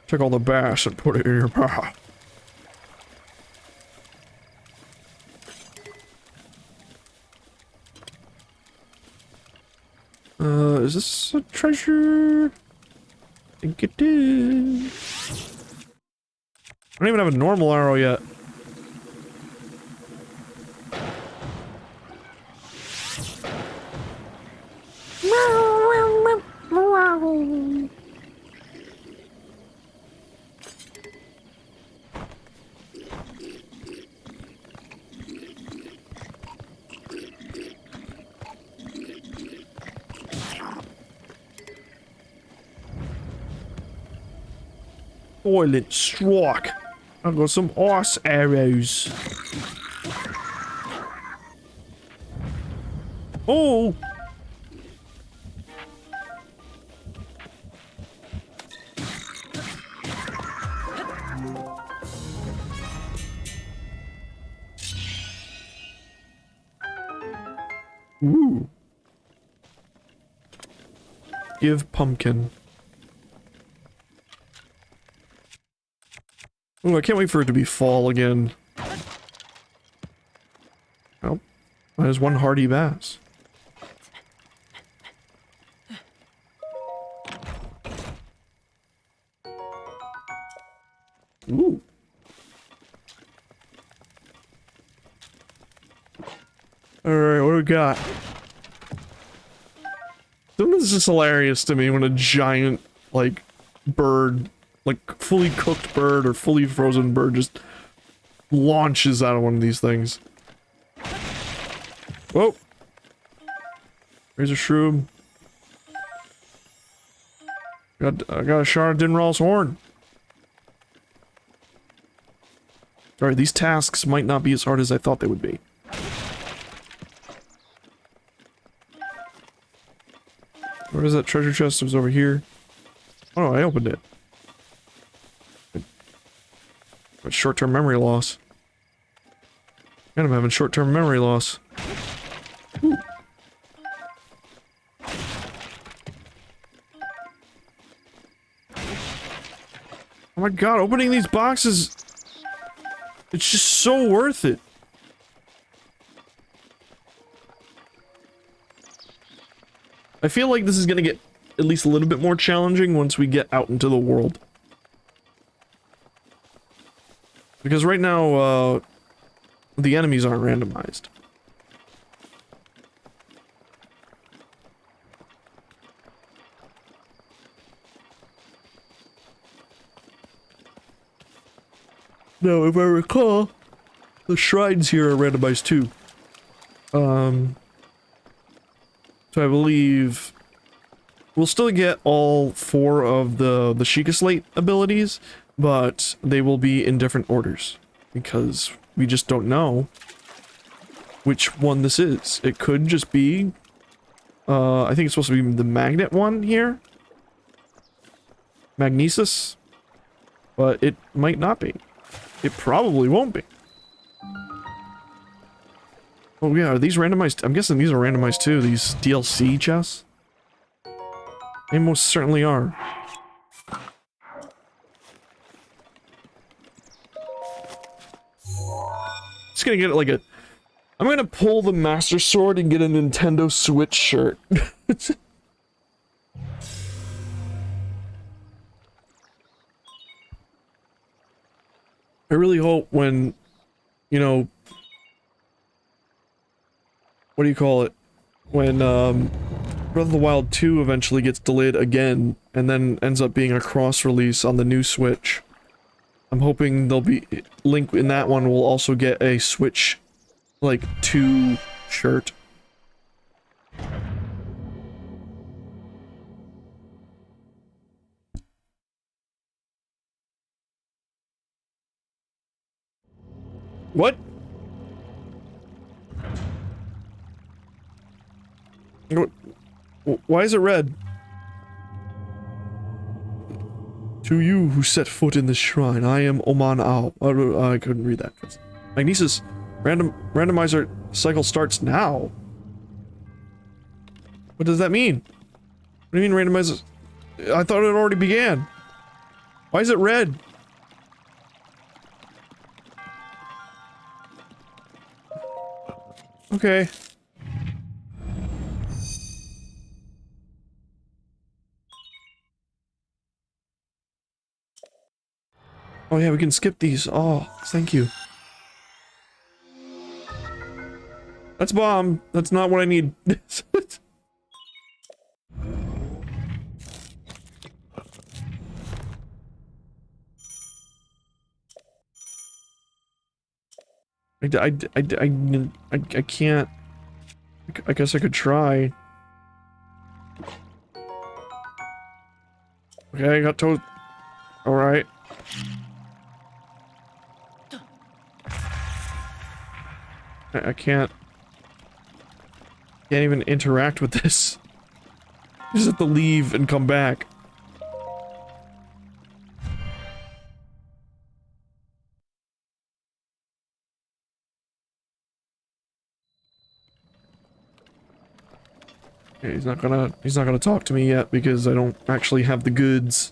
Take all the bass and put it in your mouth. Is this a treasure? I think it is. I don't even have a normal arrow yet. Violent strike. I've got some ice arrows. Oh! Ooh. Give pumpkin. Oh, I can't wait for it to be fall again. Oh, there's one hardy bass. Ooh. Alright, what do we got? Something that's just hilarious to me when a giant, like, bird, like, fully cooked bird or fully frozen bird just launches out of one of these things. Whoa! Razor shroom. I got a shard of Dinral's horn. Alright, these tasks might not be as hard as I thought they would be. Where is that treasure chest? It was over here. Oh, I opened it. But short-term memory loss. And I'm having short-term memory loss. Ooh. Oh my god, opening these boxes... It's just so worth it. I feel like this is gonna get at least a little bit more challenging once we get out into the world. Because right now, the enemies aren't randomized. Now, if I recall, the shrines here are randomized too. So I believe we'll still get all 4 of the Sheikah Slate abilities, but they will be in different orders because we just don't know which one this is. It could just be, I think it's supposed to be the magnet one here. Magnesis. But it might not be. It probably won't be. Oh yeah, are these randomized? I'm guessing these are randomized too, these DLC chests? They most certainly are. Just gonna get like a... I'm gonna pull the Master Sword and get a Nintendo Switch shirt. I really hope when, you know... What do you call it? When Breath of the Wild 2 eventually gets delayed again, and then ends up being a cross-release on the new Switch. I'm hoping there'll be... Link in that one will also get a Switch, like, 2 shirt. What? Why is it red? To you who set foot in this shrine, I am Oman Ao. I couldn't read that. Magnesis, randomizer cycle starts now. What does that mean? What do you mean randomizer? I thought it already began. Why is it red? Okay. Oh yeah, we can skip these. Oh, thank you. That's bomb. That's not what I need. I can't. I guess I could try. Okay, I got told. Alright. I can't even interact with this. You just have to leave and come back. Okay, he's not gonna talk to me yet because I don't actually have the goods.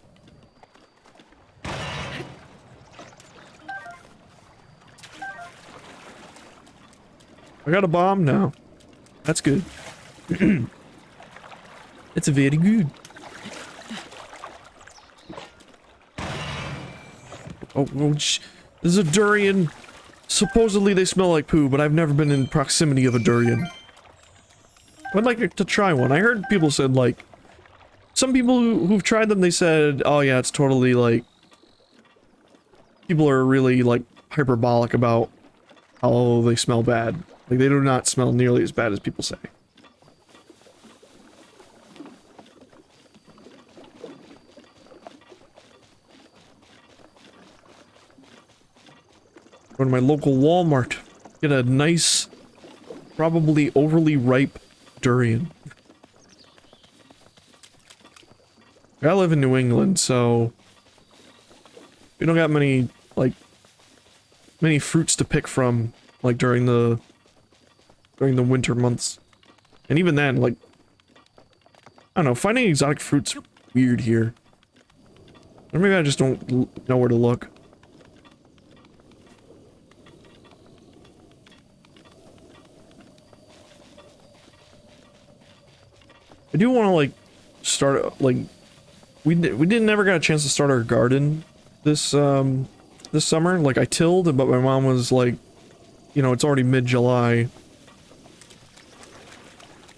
I got a bomb now. That's good. It's very good. Oh, this is a durian. Supposedly they smell like poo, but I've never been in proximity of a durian. I'd like to try one. I heard people said, like... Some people who've tried them, they said, oh yeah, it's totally, like... People are really, like, hyperbolic about how they smell bad. Like, they do not smell nearly as bad as people say. Go to my local Walmart. Get a nice, probably overly ripe durian. I live in New England, so... We don't got many, like... Many fruits to pick from, like, during the winter months. And even then, like... I don't know, finding exotic fruit's weird here. Or maybe I just don't know where to look. I do want to, like, start, like... We didn't never got a chance to start our garden this summer. Like, I tilled, but my mom was like, you know, it's already mid-July.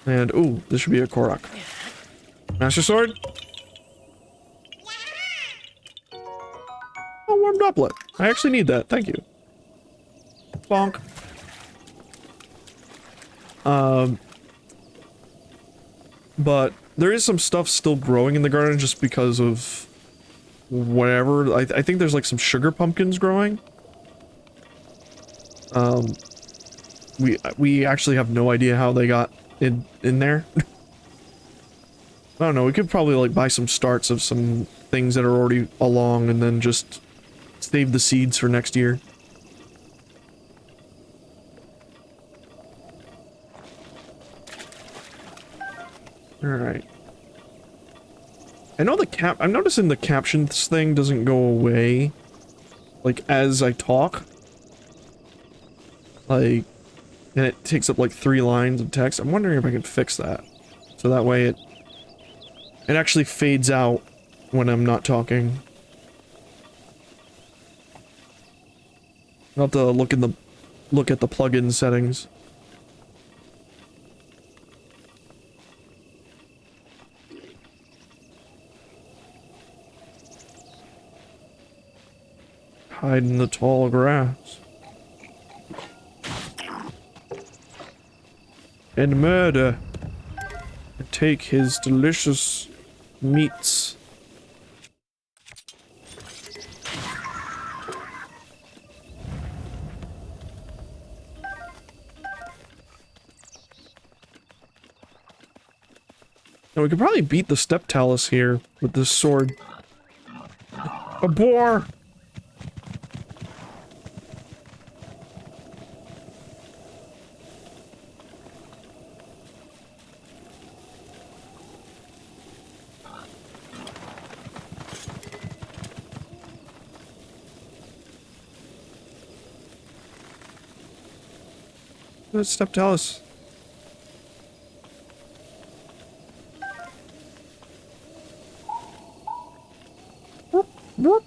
And, ooh, this should be a Korok. Master Sword? Oh, warm doublet. I actually need that, thank you. Bonk. But there is some stuff still growing in the garden just because of whatever. I think there's like some sugar pumpkins growing. We actually have no idea how they got in there. I don't know, we could probably like buy some starts of some things that are already along and then just save the seeds for next year. Alright. I know I'm noticing the captions thing doesn't go away, like, as I talk. Like, and it takes up like 3 lines of text. I'm wondering if I can fix that. So that way it actually fades out when I'm not talking. I'll have to look at the plugin settings. Hide in the tall grass. And murder. And take his delicious meats. Now we could probably beat the step talus here with this sword. A boar! Let's step talus. Whoop.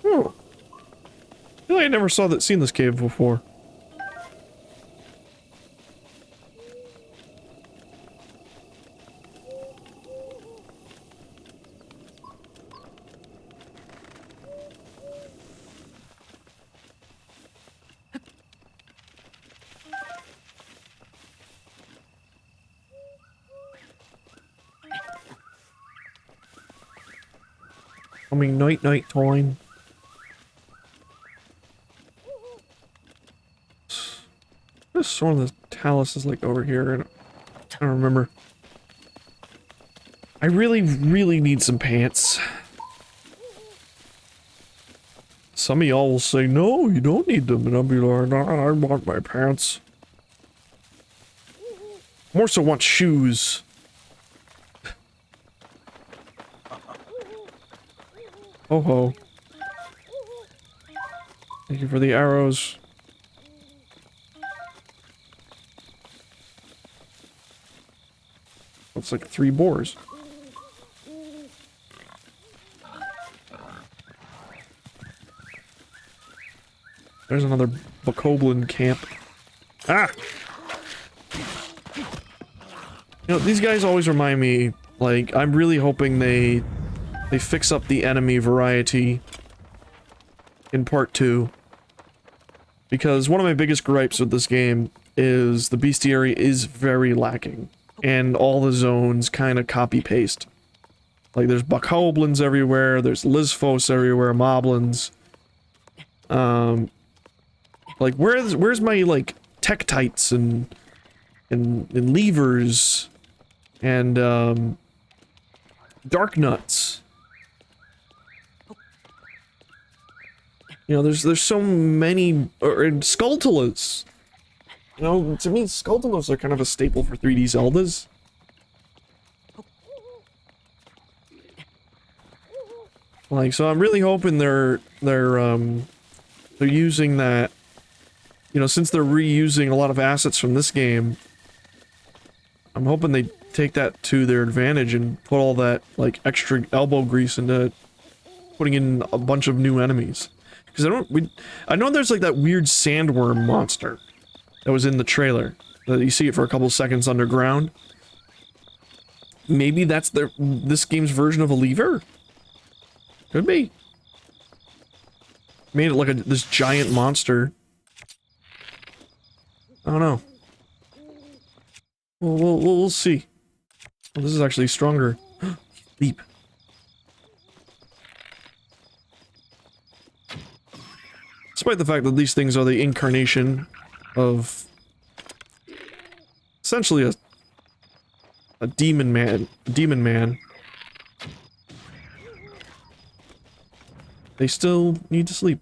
Oh. I feel like I never seen this cave before. I mean, night time. This one of the talus is like over here, and I don't remember. I really need some pants. Some of y'all will say, no, you don't need them, and I'll be like, nah, I want my pants. More so want shoes. Ho ho. Thank you for the arrows. Looks like 3 boars. There's another Bokoblin camp. Ah! You know, these guys always remind me, like, I'm really hoping they fix up the enemy variety in part 2. Because one of my biggest gripes with this game is the bestiary is very lacking. And all the zones kind of copy-paste. Like, there's Bokoblins everywhere, there's Lizphos everywhere, Moblins. Like, where's my, like, Tektites and Levers and, Dark Nuts? You know, there's so many, and Skulltulas. You know, to me, Skulltulas are kind of a staple for 3D Zeldas. Like, so I'm really hoping they're using that, you know, since they're reusing a lot of assets from this game, I'm hoping they take that to their advantage and put all that, like, extra elbow grease into putting in a bunch of new enemies. Because I know there's, like, that weird sandworm monster that was in the trailer. That you see it for a couple seconds underground. Maybe that's this game's version of a lever? Could be. Made it like this giant monster. I don't know. We'll see. Oh, this is actually stronger. Leap. Despite the fact that these things are the incarnation of essentially a demon man, they still need to sleep.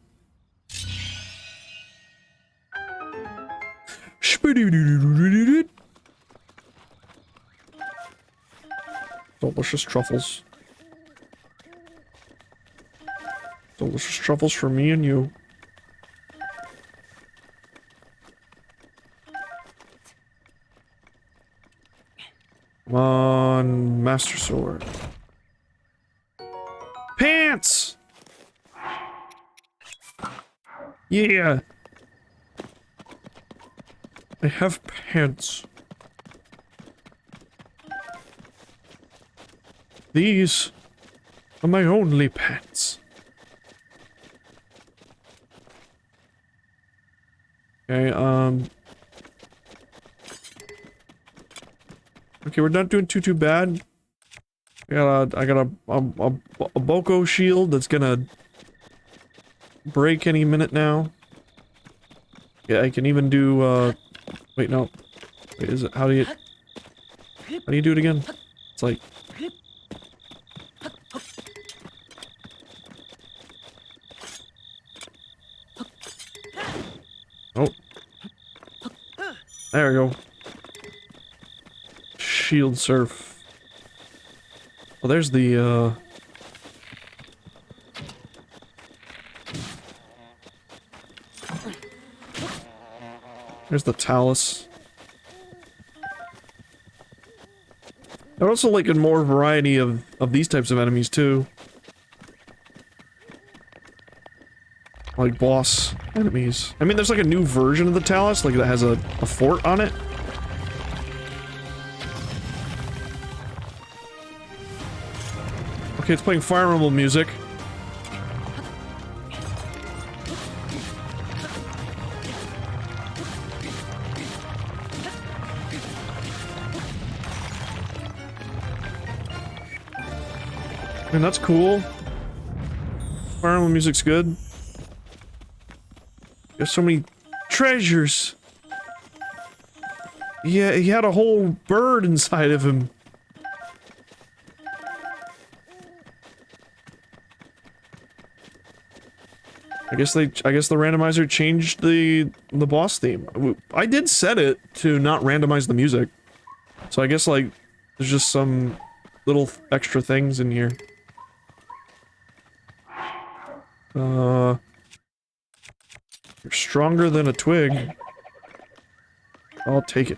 Delicious truffles. Delicious truffles for me and you. Come on, Master Sword. Pants! Yeah! I have pants. These are my only pets. Okay, okay, we're not doing too bad. I got a Boko shield that's gonna break any minute now. Yeah, I can even do, wait, no. Wait, is it, how do you do it again? It's like... Oh. There we go. Shield surf. Well, there's the, there's the Talus. I'd also like a more variety of these types of enemies, too. Like boss enemies. I mean, there's like a new version of the Talus, like that has a fort on it. Okay, it's playing Fire Emblem music. And that's cool. Fire Emblem music's good. There's so many treasures. Yeah, he had a whole bird inside of him. I guess the randomizer changed the boss theme. I did set it to not randomize the music. So I guess like there's just some little extra things in here. You're stronger than a twig. I'll take it.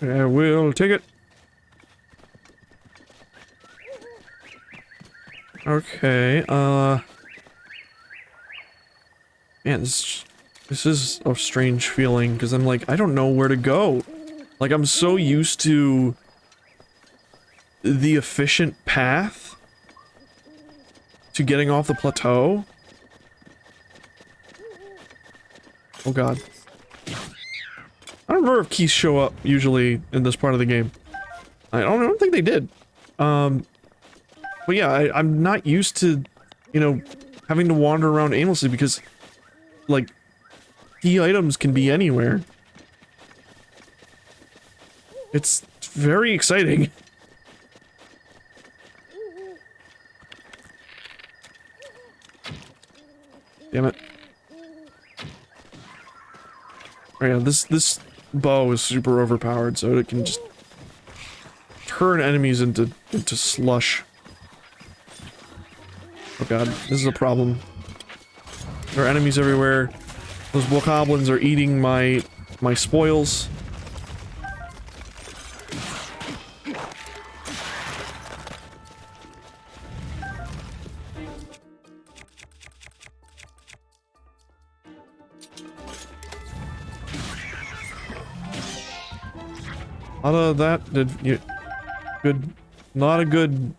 I will take it. Okay, man, this is a strange feeling, because I'm like, I don't know where to go. Like, I'm so used to the efficient path to getting off the plateau. Oh god. I don't remember if keys show up, usually, in this part of the game. I don't think they did. But yeah, I'm not used to, you know, having to wander around aimlessly because, like, key items can be anywhere. It's very exciting. Damn it. Oh yeah, this bow is super overpowered, so it can just turn enemies into slush. Oh god, this is a problem. There are enemies everywhere. Those bokoblins are eating my spoils. A lot of that did you good, not a good,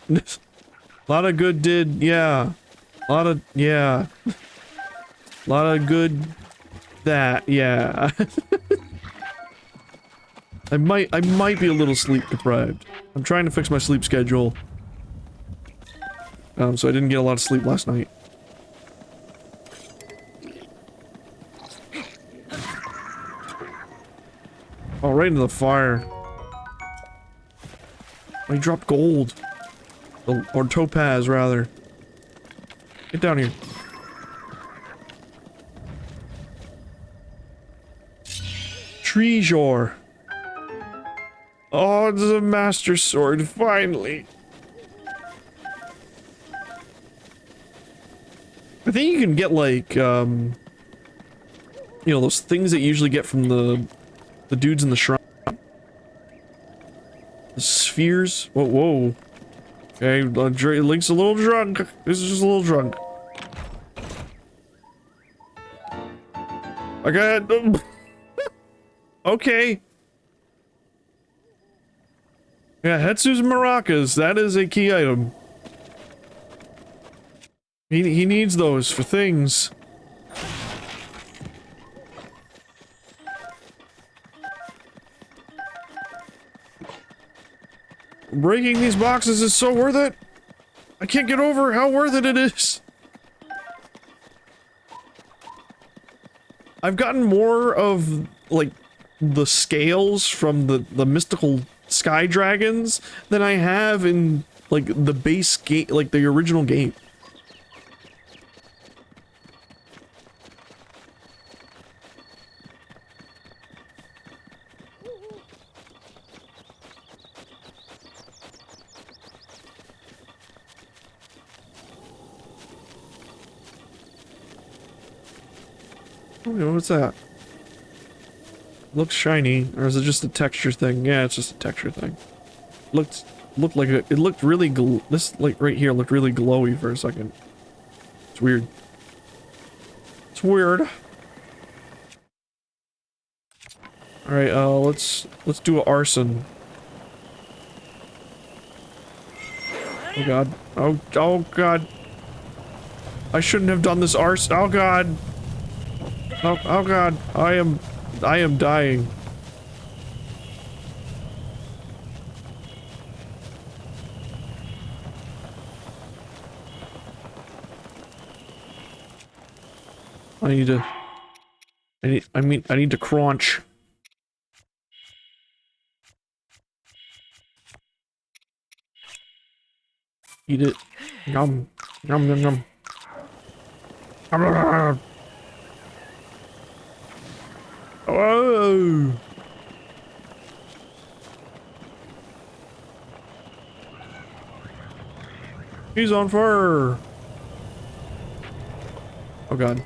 lot of good did, yeah, a lot of, yeah, a lot of good, that, yeah. I might be a little sleep deprived. I'm trying to fix my sleep schedule. So I didn't get a lot of sleep last night. Oh, right into the fire. I dropped gold. Or topaz, rather. Get down here. Treasure. Oh, it's a master sword, finally. I think you can get, like, you know, those things that you usually get from the dudes in the shrine. The spheres? Whoa, whoa. Okay, Link's a little drunk. This is just a little drunk. I got... Okay. Yeah, Hetsu's maracas. That is a key item. He needs those for things. Breaking these boxes is so worth it. I can't get over how worth it is. I've gotten more of, like, the scales from the mystical sky dragons than I have in, like, the base game, like, the original game. Oh, what's that? Looks shiny, or is it just a texture thing? Yeah, it's just a texture thing. Looked like it looked really this, like, right here looked really glowy for a second. It's weird. It's weird. Alright, let's do an arson. Oh god. Oh god. I shouldn't have done this arson. Oh god. Oh god. I am dying. I need to crunch. Eat it. Yum. Yum yum yum. Oh. He's on fire. Oh god.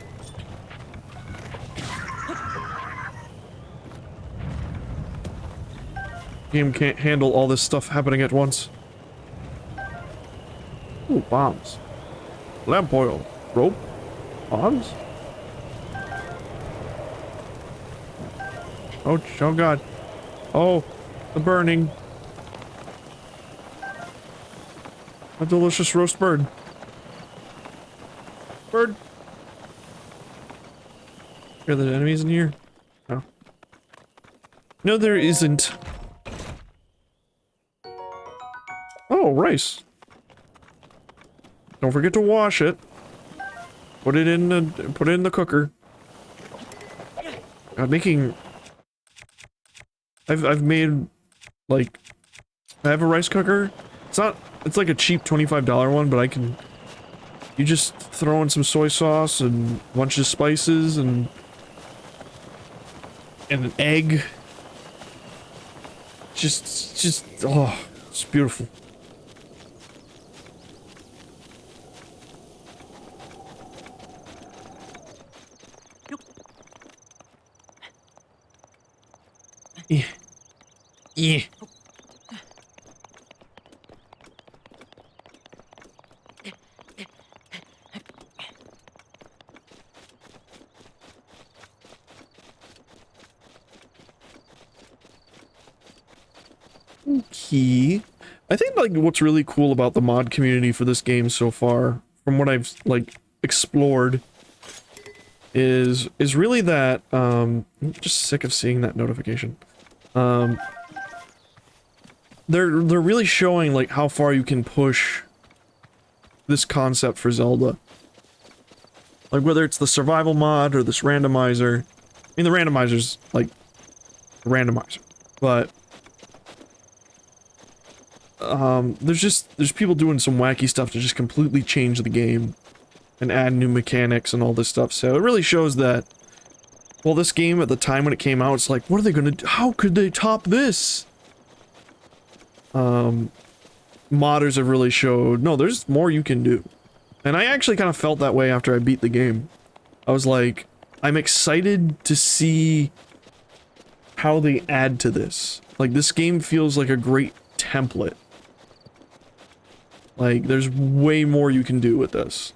Game can't handle all this stuff happening at once. Ooh, bombs. Lamp oil. Rope. Bombs. Oh god. Oh, the burning. A delicious roast bird. Bird. Are there enemies in here? No. No, there isn't. Oh, rice. Don't forget to wash it. Put it in the cooker. I'm making... I've made, like... I have a rice cooker. It's like a cheap $25 one, but I can... You just throw in some soy sauce and a bunch of spices and an egg. Oh, it's beautiful. Yeah. Yeah. Okay. I think, like, what's really cool about the mod community for this game so far, from what I've, like, explored, is really that, I'm just sick of seeing that notification. They're really showing, like, how far you can push this concept for Zelda. Like, whether it's the survival mod or this randomizer. I mean, the randomizer's, like, a randomizer. But, there's people doing some wacky stuff to just completely change the game and add new mechanics and all this stuff, so it really shows that, well, this game at the time when it came out, it's like, what are they gonna do? How could they top this? Modders have really showed, no, there's more you can do. And I actually kind of felt that way after I beat the game. I was like, I'm excited to see how they add to this. Like, this game feels like a great template. Like, there's way more you can do with this.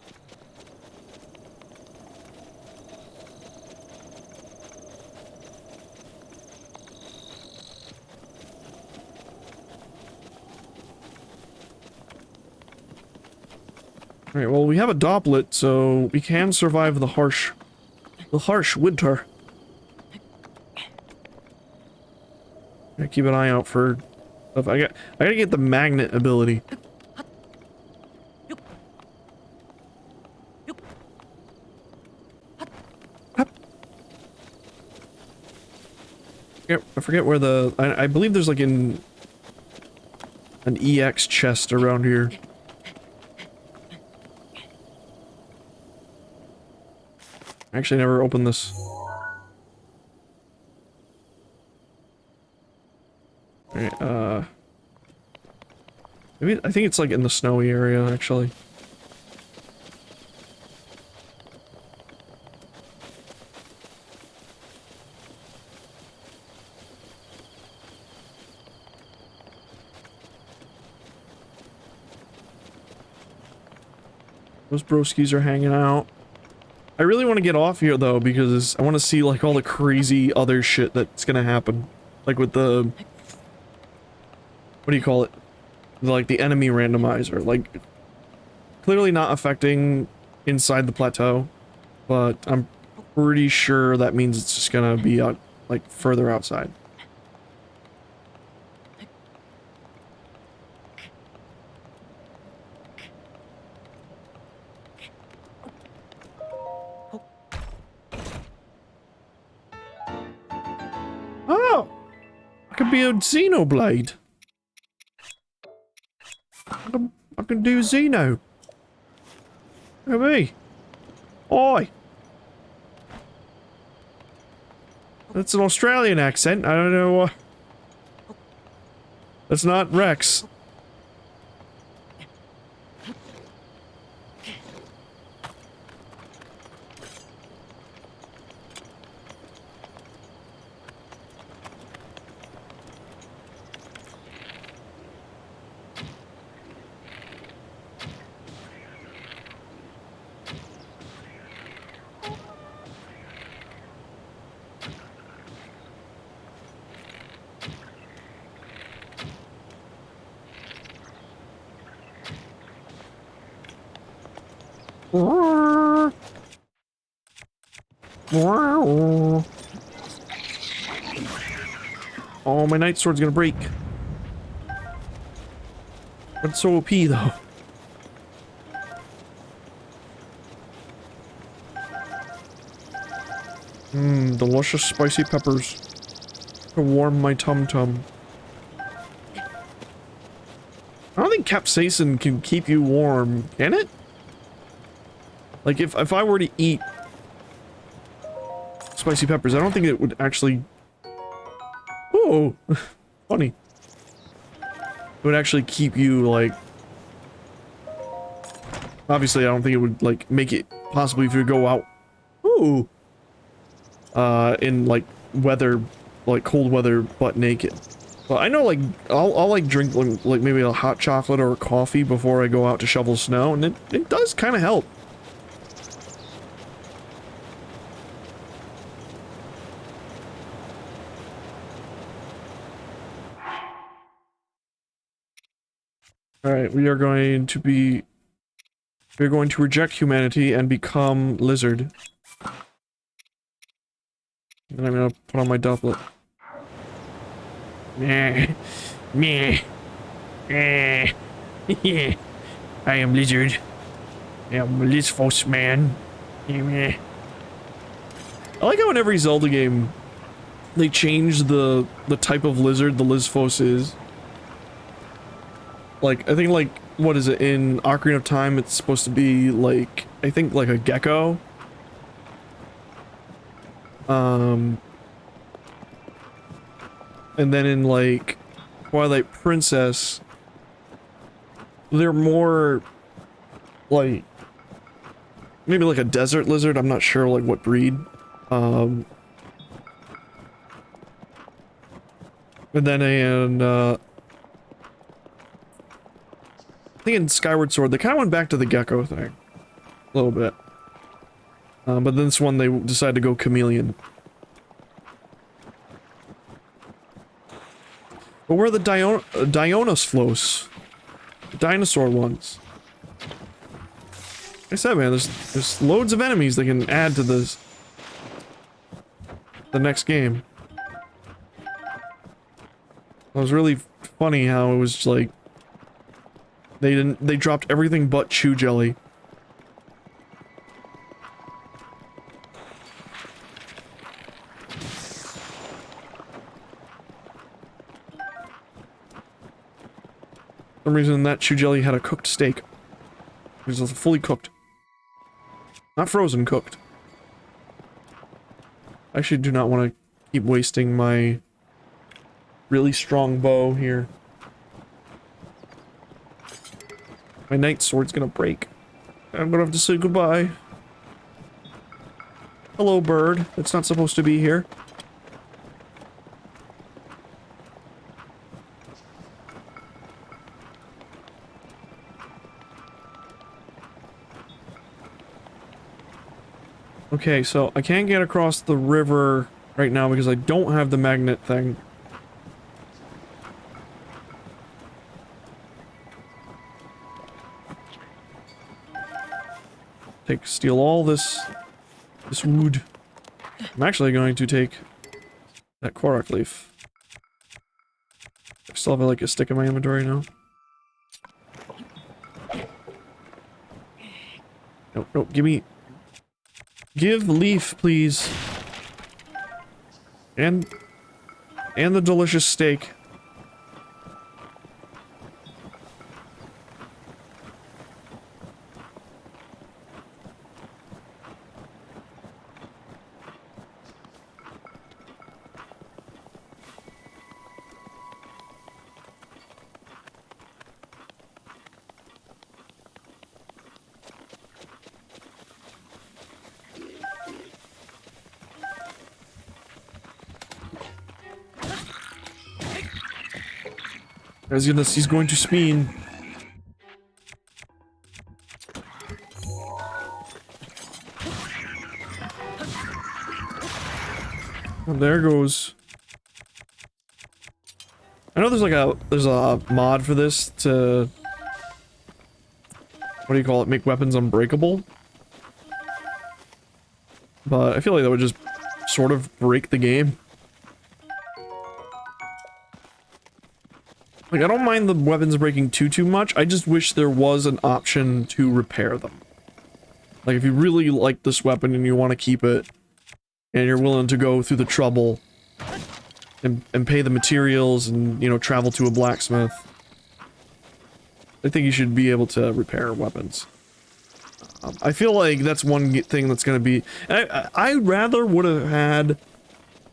Alright, well, we have a doublet, so we can survive the harsh winter. I keep an eye out for stuff. I gotta get the magnet ability. I forget where the... I believe there's like an EX chest around here. I actually never opened this. Alright, maybe, I think it's like in the snowy area, actually. Those broskies are hanging out. I really want to get off here, though, because I want to see, like, all the crazy other shit that's gonna happen. Like, with the... What do you call it? Like, the enemy randomizer. Like, clearly not affecting inside the plateau, but I'm pretty sure that means it's just gonna be, out, like, further outside. Oh! I could be a Xenoblade. I can do Xeno. Look at me. Oi! That's an Australian accent. I don't know. That's not Rex. Oh, my night sword's gonna break. But it's so OP though. Mmm, delicious spicy peppers. To warm my tum-tum. I don't think capsaicin can keep you warm, can it? Like, if I were to eat spicy peppers, I don't think it would actually... Oh! Funny. It would actually keep you, like... Obviously, I don't think it would, like, make it possible if you go out... Ooh! In, like, weather... Like, cold weather, butt naked. But I know, like, I'll like, drink, like, maybe a hot chocolate or a coffee before I go out to shovel snow, and it does kind of help. Alright, we're going to reject humanity and become lizard. And I'm gonna put on my doublet. Meh. Meh. I am lizard. I am a Lizphos man. Meh. I like how in every Zelda game they change the type of lizard the Lizphos is. Like, I think, like, what is it, in Ocarina of Time, it's supposed to be, like, I think, like, a gecko? And then in, like, Twilight Princess, they're more, like, maybe like a desert lizard, I'm not sure, like, what breed. And then I think in Skyward Sword, they kind of went back to the gecko thing. A little bit. But this one, they decided to go chameleon. But where are the Dionosplos? The dinosaur ones. I said, man, there's loads of enemies that can add to the next game. It was really funny how it was like they dropped everything but chew jelly. For some reason that chew jelly had a cooked steak. It was fully cooked. Not frozen, cooked. I actually do not want to keep wasting my really strong bow here. My knight sword's gonna break. I'm gonna have to say goodbye. Hello, bird. It's not supposed to be here. Okay, so I can't get across the river right now because I don't have the magnet thing. Steal all this wood. I'm actually going to take that Korok leaf. I still have like a stick in my inventory now. Nope, give leaf, please. And the delicious steak. He's going to spin. Oh, there goes. I know there's a mod for this to, what do you call it, make weapons unbreakable. But I feel like that would just sort of break the game. Like, I don't mind the weapons breaking too much, I just wish there was an option to repair them. Like, if you really like this weapon and you want to keep it, and you're willing to go through the trouble, and pay the materials and, you know, travel to a blacksmith, I think you should be able to repair weapons. I feel like that's one thing that's gonna be... I rather would have had...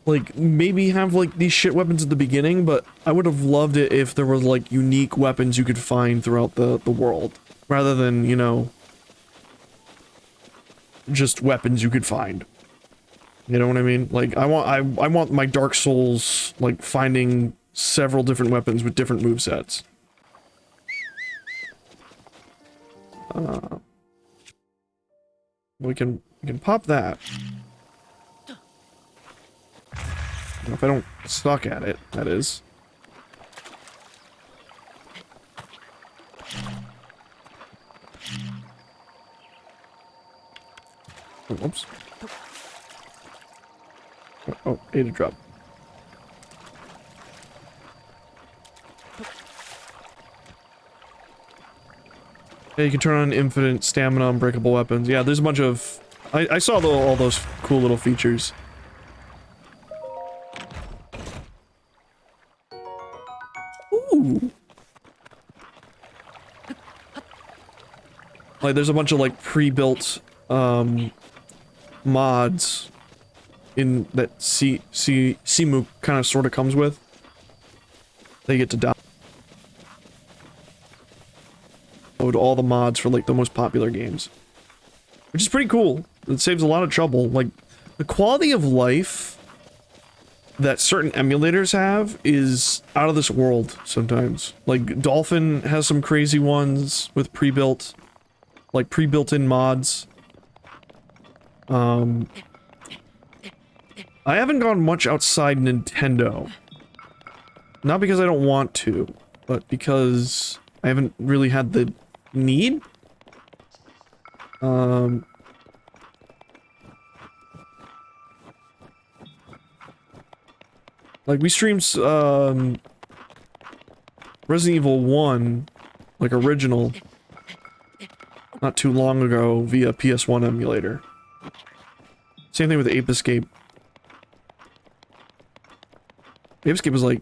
like, maybe have, like, these shit weapons at the beginning, but I would have loved it if there were, like, unique weapons you could find throughout the world. Rather than, you know... just weapons you could find. You know what I mean? Like, I want my Dark Souls, like, finding several different weapons with different movesets. We can pop that. If I don't suck at it, that is. Oh, whoops. Oh, A to drop. Yeah, you can turn on infinite stamina, unbreakable weapons. Yeah, there's a bunch of... I saw all those cool little features. Ooh. Like, there's a bunch of, like, pre-built, mods in that Simu kind of sort of comes with. They get to download all the mods for, like, the most popular games. Which is pretty cool. It saves a lot of trouble. Like, the quality of life that certain emulators have is out of this world sometimes. Like, Dolphin has some crazy ones with pre-built, like, pre-built-in mods. I haven't gone much outside Nintendo. Not because I don't want to, but because I haven't really had the need. Like we streamed Resident Evil 1, like original, not too long ago via PS1 emulator. Same thing with Ape Escape. Ape Escape was like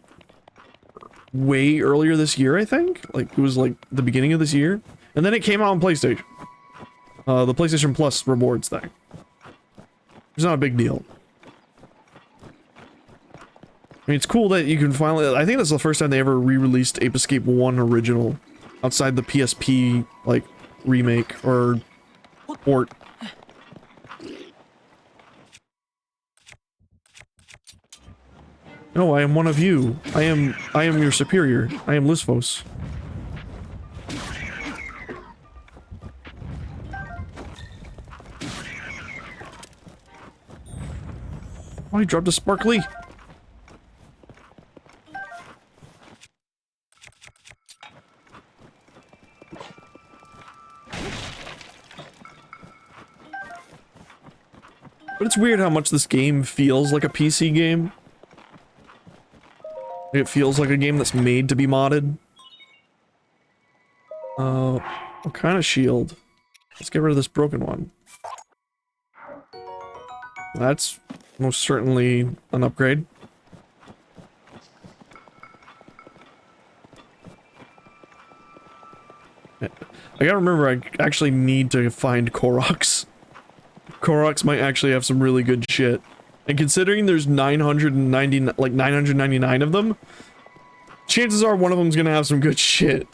way earlier this year, I think? Like it was like the beginning of this year. And then it came out on PlayStation. The PlayStation Plus rewards thing. It's not a big deal. I mean, it's cool that you can finally... I think that's the first time they ever re-released Ape Escape 1 original outside the PSP, like, remake or port. No, I am one of you. I am your superior. I am Lisfos. Oh, he dropped a sparkly. But it's weird how much this game feels like a PC game. It feels like a game that's made to be modded. What kind of shield? Let's get rid of this broken one. That's most certainly an upgrade. I gotta remember, I actually need to find Koroks. Koroks might actually have some really good shit. And considering there's 999 of them, chances are one of them's gonna have some good shit.